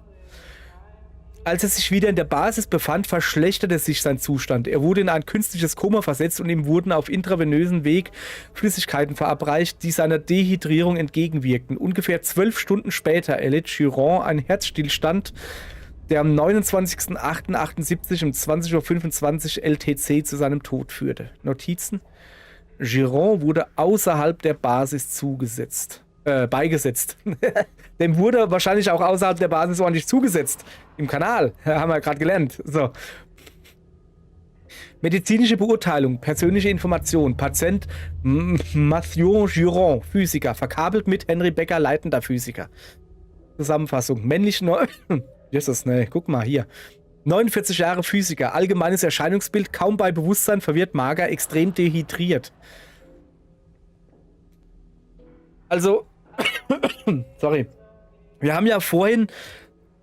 Als er sich wieder in der Basis befand, verschlechterte sich sein Zustand. Er wurde in ein künstliches Koma versetzt und ihm wurden auf intravenösen Weg Flüssigkeiten verabreicht, die seiner Dehydrierung entgegenwirkten. Ungefähr 12 Stunden später erlitt Giron einen Herzstillstand, der am 29.08.78 um 20:25 Uhr LTC zu seinem Tod führte. Notizen: Giron wurde außerhalb der Basis beigesetzt. Dem wurde wahrscheinlich auch außerhalb der Basis ordentlich zugesetzt. Im Kanal. Haben wir gerade gelernt. So. Medizinische Beurteilung. Persönliche Information. Patient Mathieu Giron, Physiker. Verkabelt mit Henry Becker, leitender Physiker. Zusammenfassung. Jesus, ne, guck mal hier. 49 Jahre Physiker. Allgemeines Erscheinungsbild. Kaum bei Bewusstsein. Verwirrt, mager. Extrem dehydriert. Also, sorry. Wir haben ja vorhin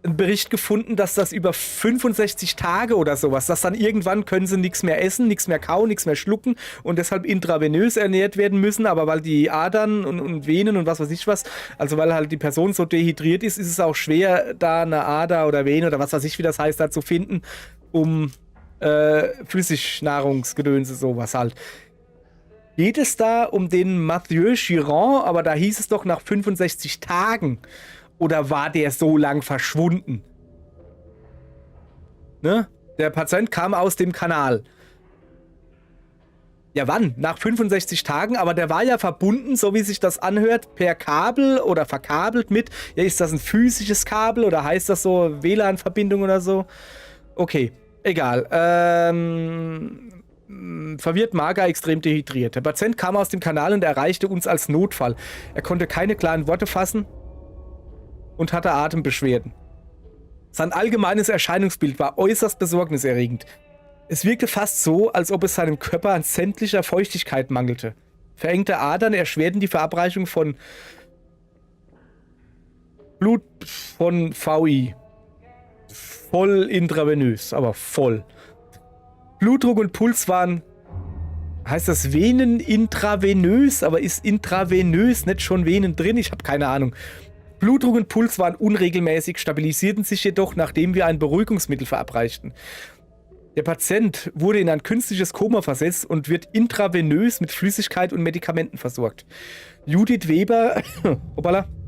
einen Bericht gefunden, dass das über 65 Tage oder sowas, dass dann irgendwann können sie nichts mehr essen, nichts mehr kauen, nichts mehr schlucken und deshalb intravenös ernährt werden müssen, aber weil die Adern und Venen und was weiß ich was, also weil halt die Person so dehydriert ist, ist es auch schwer, da eine Ader oder Vene oder was weiß ich, wie das heißt, da zu finden, um Flüssignahrungsgedönse, sowas halt. Geht es da um den Mathieu Chiron, aber da hieß es doch nach 65 Tagen. Oder war der so lang verschwunden? Ne? Der Patient kam aus dem Kanal. Ja, wann? Nach 65 Tagen, aber der war ja verbunden, so wie sich das anhört, per Kabel oder verkabelt mit. Ja, ist das ein physisches Kabel oder heißt das so WLAN-Verbindung oder so? Okay, egal. Verwirrt, mager, extrem dehydriert. Der Patient kam aus dem Kanal und erreichte uns als Notfall. Er konnte keine klaren Worte fassen und hatte Atembeschwerden. Sein allgemeines Erscheinungsbild war äußerst besorgniserregend. Es wirkte fast so, als ob es seinem Körper an sämtlicher Feuchtigkeit mangelte. Verengte Adern erschwerten die Verabreichung von Blut von VI. Voll intravenös, aber voll. Blutdruck und Puls waren, heißt das Venen intravenös, aber ist intravenös nicht schon Venen drin? Ich habe keine Ahnung. Blutdruck und Puls waren unregelmäßig, stabilisierten sich jedoch, nachdem wir ein Beruhigungsmittel verabreichten. Der Patient wurde in ein künstliches Koma versetzt und wird intravenös mit Flüssigkeit und Medikamenten versorgt. Judith Weber,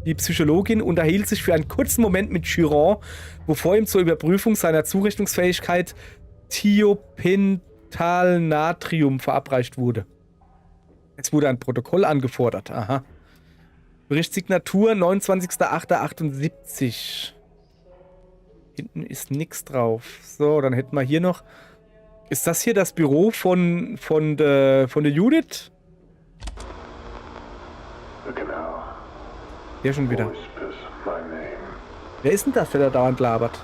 die Psychologin, unterhielt sich für einen kurzen Moment mit Chiron, bevor ihm zur Überprüfung seiner Zurechnungsfähigkeit Thiopentalnatrium verabreicht wurde. Es wurde ein Protokoll angefordert. Aha. Berichtssignatur 29.08.78. Hinten ist nichts drauf. So, dann hätten wir hier noch. Ist das hier das Büro von der Judith? Der schon wieder. Wer ist denn das, der da dauernd labert?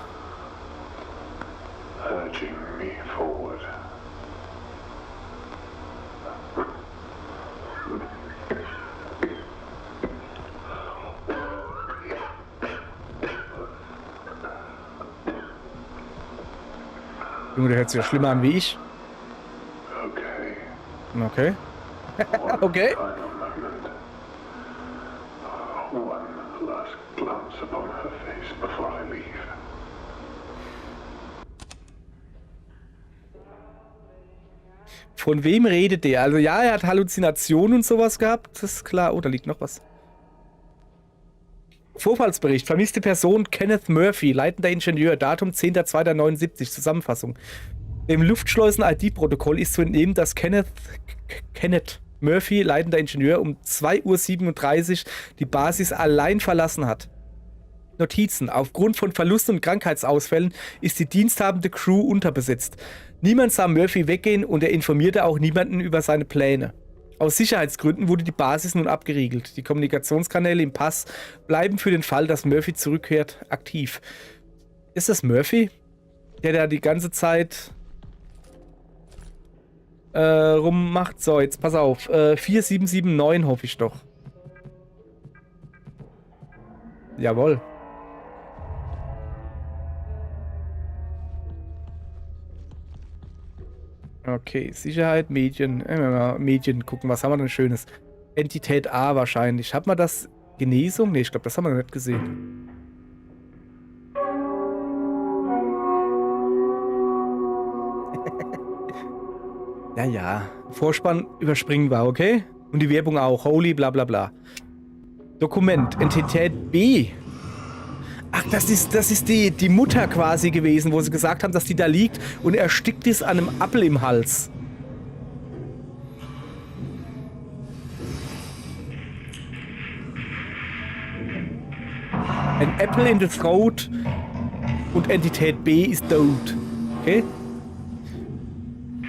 Junge, der hört sich ja schlimmer an wie ich. Okay. Okay. Von wem redet der? Also ja, er hat Halluzinationen und sowas gehabt. Das ist klar. Oh, da liegt noch was. Vorfallsbericht. Vermisste Person Kenneth Murphy, leitender Ingenieur. Datum 10.02.79. Zusammenfassung. Im Luftschleusen-ID-Protokoll ist zu entnehmen, dass Kenneth Murphy, leitender Ingenieur, um 2:37 Uhr die Basis allein verlassen hat. Notizen. Aufgrund von Verlusten und Krankheitsausfällen ist die diensthabende Crew unterbesetzt. Niemand sah Murphy weggehen und er informierte auch niemanden über seine Pläne. Aus Sicherheitsgründen wurde die Basis nun abgeriegelt. Die Kommunikationskanäle im Pass bleiben für den Fall, dass Murphy zurückkehrt, aktiv. Ist das Murphy? Der da die ganze Zeit rummacht? So, jetzt pass auf. 4779 hoffe ich doch. Jawohl. Okay, Sicherheit, Medien. Medien gucken, was haben wir denn Schönes? Entität A wahrscheinlich. Hat man das? Genesung? Ne, ich glaube, das haben wir noch nicht gesehen. Ja. Vorspann überspringen wir, okay? Und die Werbung auch. Holy, bla bla bla. Dokument. Entität B. Ach, das ist die Mutter quasi gewesen, wo sie gesagt haben, dass die da liegt und erstickt ist an einem Apfel im Hals. An apple in the throat und Entität B ist tot. Okay?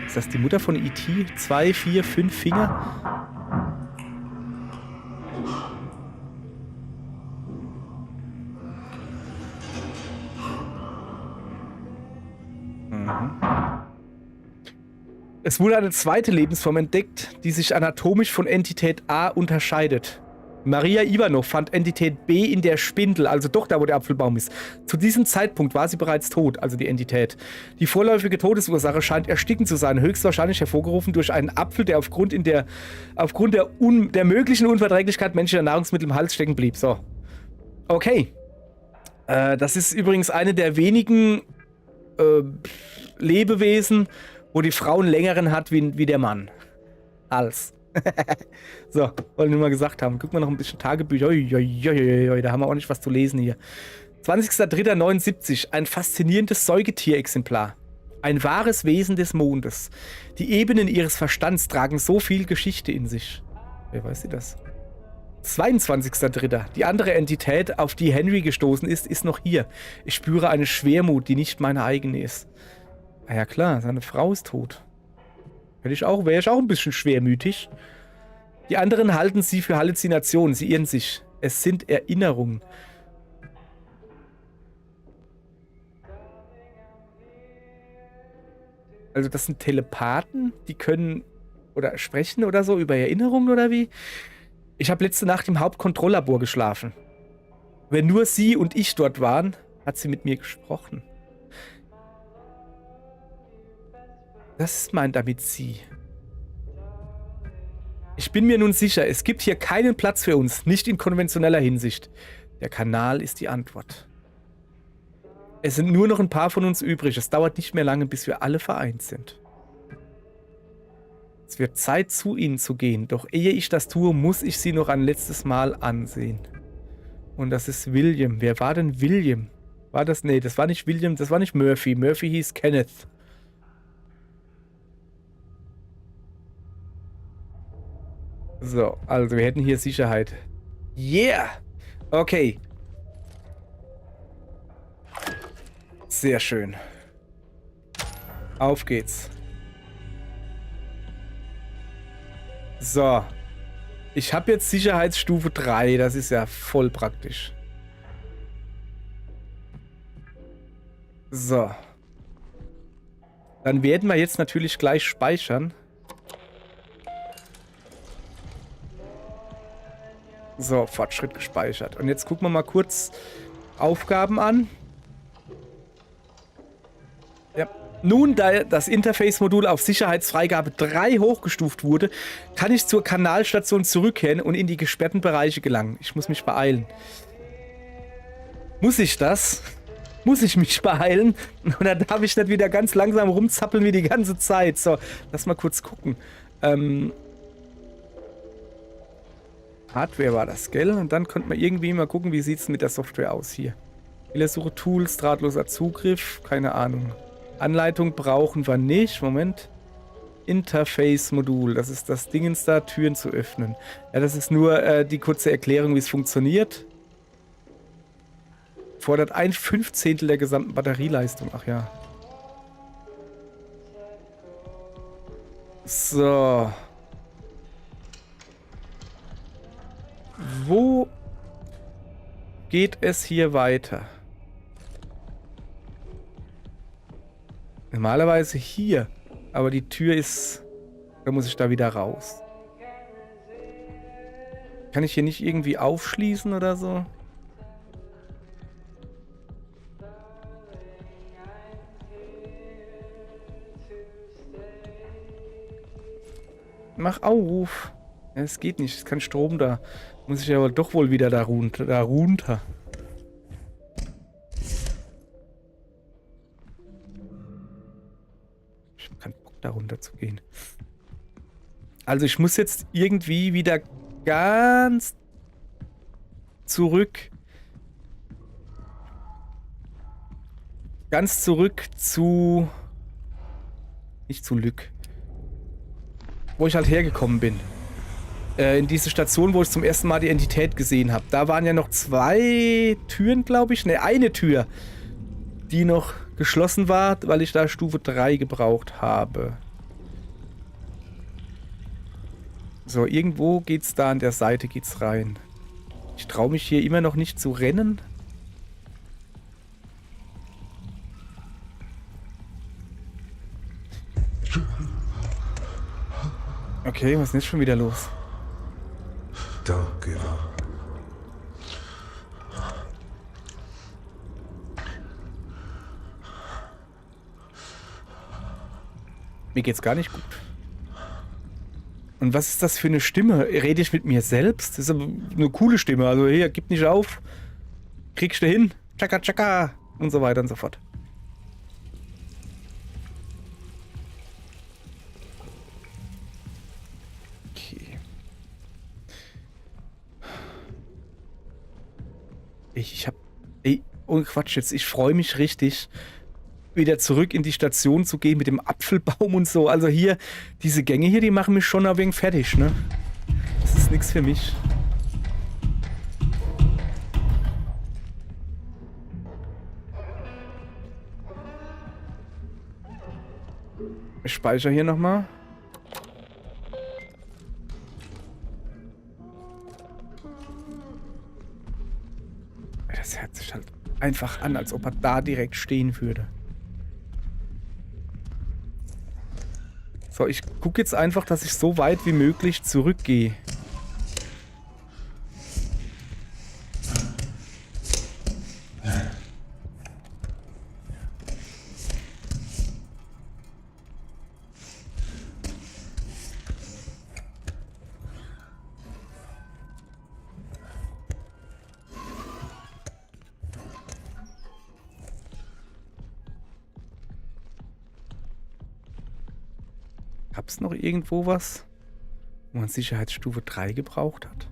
Ist das die Mutter von E.T.? 2, 4, 5 Finger? Es wurde eine zweite Lebensform entdeckt, die sich anatomisch von Entität A unterscheidet. Maria Ivanov fand Entität B in der Spindel, also doch da, wo der Apfelbaum ist. Zu diesem Zeitpunkt war sie bereits tot, also die Entität. Die vorläufige Todesursache scheint ersticken zu sein, höchstwahrscheinlich hervorgerufen durch einen Apfel, der aufgrund der möglichen Unverträglichkeit menschlicher Nahrungsmittel im Hals stecken blieb. So. Okay. Das ist übrigens eine der wenigen Lebewesen, wo die Frau einen längeren hat wie der Mann. Hals. So, wollen wir mal gesagt haben. Gucken wir noch ein bisschen Tagebücher. Da haben wir auch nicht was zu lesen hier. 20.03.79. Ein faszinierendes Säugetierexemplar. Ein wahres Wesen des Mondes. Die Ebenen ihres Verstands tragen so viel Geschichte in sich. Wer weiß das? 22.03. Die andere Entität, auf die Henry gestoßen ist, ist noch hier. Ich spüre eine Schwermut, die nicht meine eigene ist. Na ja klar, seine Frau ist tot. Wäre ich auch ein bisschen schwermütig. Die anderen halten sie für Halluzinationen. Sie irren sich. Es sind Erinnerungen. Also das sind Telepathen, die können oder sprechen oder so über Erinnerungen oder wie? Ich habe letzte Nacht im Hauptkontrolllabor geschlafen. Wenn nur sie und ich dort waren, hat sie mit mir gesprochen. Das meint damit sie. Ich bin mir nun sicher, es gibt hier keinen Platz für uns, nicht in konventioneller Hinsicht. Der Kanal ist die Antwort. Es sind nur noch ein paar von uns übrig. Es dauert nicht mehr lange, bis wir alle vereint sind. Es wird Zeit, zu ihnen zu gehen. Doch ehe ich das tue, muss ich sie noch ein letztes Mal ansehen. Und das ist William. Wer war denn William? War das? Nee, das war nicht William, das war nicht Murphy. Murphy hieß Kenneth. So, also wir hätten hier Sicherheit. Yeah! Okay. Sehr schön. Auf geht's. So. Ich habe jetzt Sicherheitsstufe 3. Das ist ja voll praktisch. So. Dann werden wir jetzt natürlich gleich speichern. So, Fortschritt gespeichert. Und jetzt gucken wir mal kurz Aufgaben an. Ja. Nun, da das Interface-Modul auf Sicherheitsfreigabe 3 hochgestuft wurde, kann ich zur Kanalstation zurückkehren und in die gesperrten Bereiche gelangen. Ich muss mich beeilen. Muss ich das? Muss ich mich beeilen? Oder darf ich nicht wieder ganz langsam rumzappeln wie die ganze Zeit? So, lass mal kurz gucken. Hardware war das, gell? Und dann konnte man irgendwie mal gucken, wie sieht es mit der Software aus hier. Spielersuche, Tools, drahtloser Zugriff, keine Ahnung. Anleitung brauchen wir nicht. Moment. Interface-Modul, das ist das Dingens da, Türen zu öffnen. Ja, das ist nur die kurze Erklärung, wie es funktioniert. Fordert 1/15 der gesamten Batterieleistung. Ach ja. So. Wo geht es hier weiter? Normalerweise hier. Aber die Tür ist... Da muss ich da wieder raus. Kann ich hier nicht irgendwie aufschließen oder so? Mach Aufruf. Ja, es geht nicht. Es ist kein Strom da. Muss ich aber doch wohl wieder da runter. Ich habe keinen Bock, da runter zu gehen. Also ich muss jetzt irgendwie wieder ganz zurück. Ganz zurück zu... Nicht zu Lück. Wo ich halt hergekommen bin. In diese Station, wo ich zum ersten Mal die Entität gesehen habe. Da waren ja noch 2 Türen, glaube ich. Ne, eine Tür, die noch geschlossen war, weil ich da Stufe 3 gebraucht habe. So, irgendwo geht's da an der Seite geht's rein. Ich traue mich hier immer noch nicht zu rennen. Okay, was ist denn jetzt schon wieder los? Don't give up. Mir geht's gar nicht gut. Und was ist das für eine Stimme? Rede ich mit mir selbst? Das ist aber eine coole Stimme. Also hier, gib nicht auf. Kriegst du hin. Tschakka, tschakka. Und so weiter und so fort. Okay. Ich hab... Ey, oh Quatsch jetzt. Ich freue mich richtig, wieder zurück in die Station zu gehen mit dem Apfelbaum und so. Also hier, diese Gänge hier, die machen mich schon ein wenig fertig, ne? Das ist nichts für mich. Ich speichere hier nochmal. Das hört sich halt einfach an, als ob er da direkt stehen würde. So, ich gucke jetzt einfach, dass ich so weit wie möglich zurückgehe. Gab es noch irgendwo was, wo man Sicherheitsstufe 3 gebraucht hat?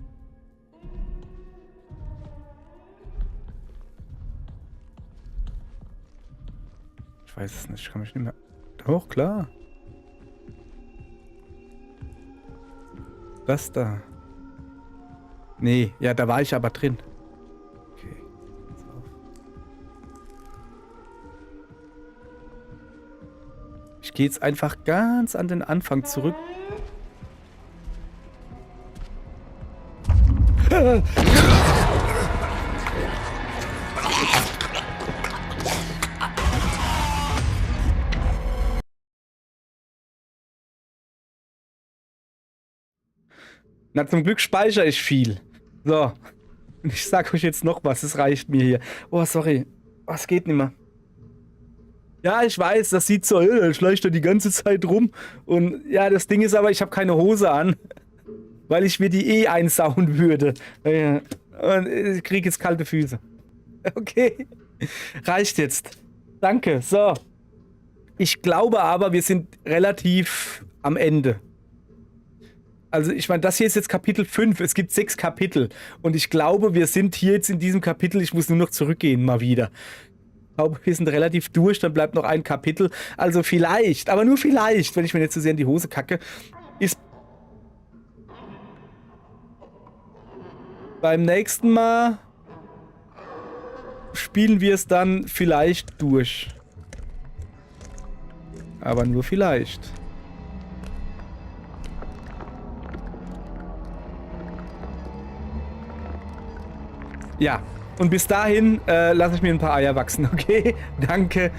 Ich weiß es nicht, ich kann mich nicht mehr... Doch, klar. Das da. Nee, ja, da war ich aber drin. Okay. Pass auf. Ich gehe jetzt einfach ganz an den Anfang zurück. Na, zum Glück speichere ich viel. So. Und ich sag euch jetzt noch was, es reicht mir hier. Oh, sorry. Was geht nicht mehr? Ja, ich weiß, das sieht so, schleicht er die ganze Zeit rum. Und ja, das Ding ist aber, ich habe keine Hose an. Weil ich mir die eh einsauen würde. Und ich kriege jetzt kalte Füße. Okay. Reicht jetzt. Danke. So. Ich glaube aber, wir sind relativ am Ende. Also ich meine, das hier ist jetzt Kapitel 5. Es gibt 6 Kapitel. Und ich glaube, wir sind hier jetzt in diesem Kapitel. Ich muss nur noch zurückgehen mal wieder. Ich glaube, wir sind relativ durch. Dann bleibt noch ein Kapitel. Also vielleicht, aber nur vielleicht, wenn ich mir nicht zu sehr in die Hose kacke, ist beim nächsten Mal spielen wir es dann vielleicht durch. Aber nur vielleicht. Ja, und bis dahin lasse ich mir ein paar Eier wachsen, okay? Danke.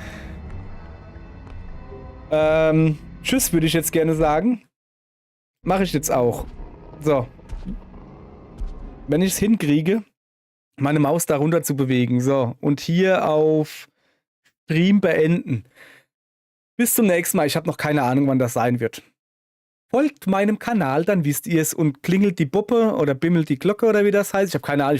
Tschüss, würde ich jetzt gerne sagen. Mache ich jetzt auch. So. Wenn ich es hinkriege, meine Maus darunter zu bewegen. So, und hier auf Stream beenden. Bis zum nächsten Mal. Ich habe noch keine Ahnung, wann das sein wird. Folgt meinem Kanal, dann wisst ihr es und klingelt die Puppe oder bimmelt die Glocke oder wie das heißt. Ich habe keine Ahnung.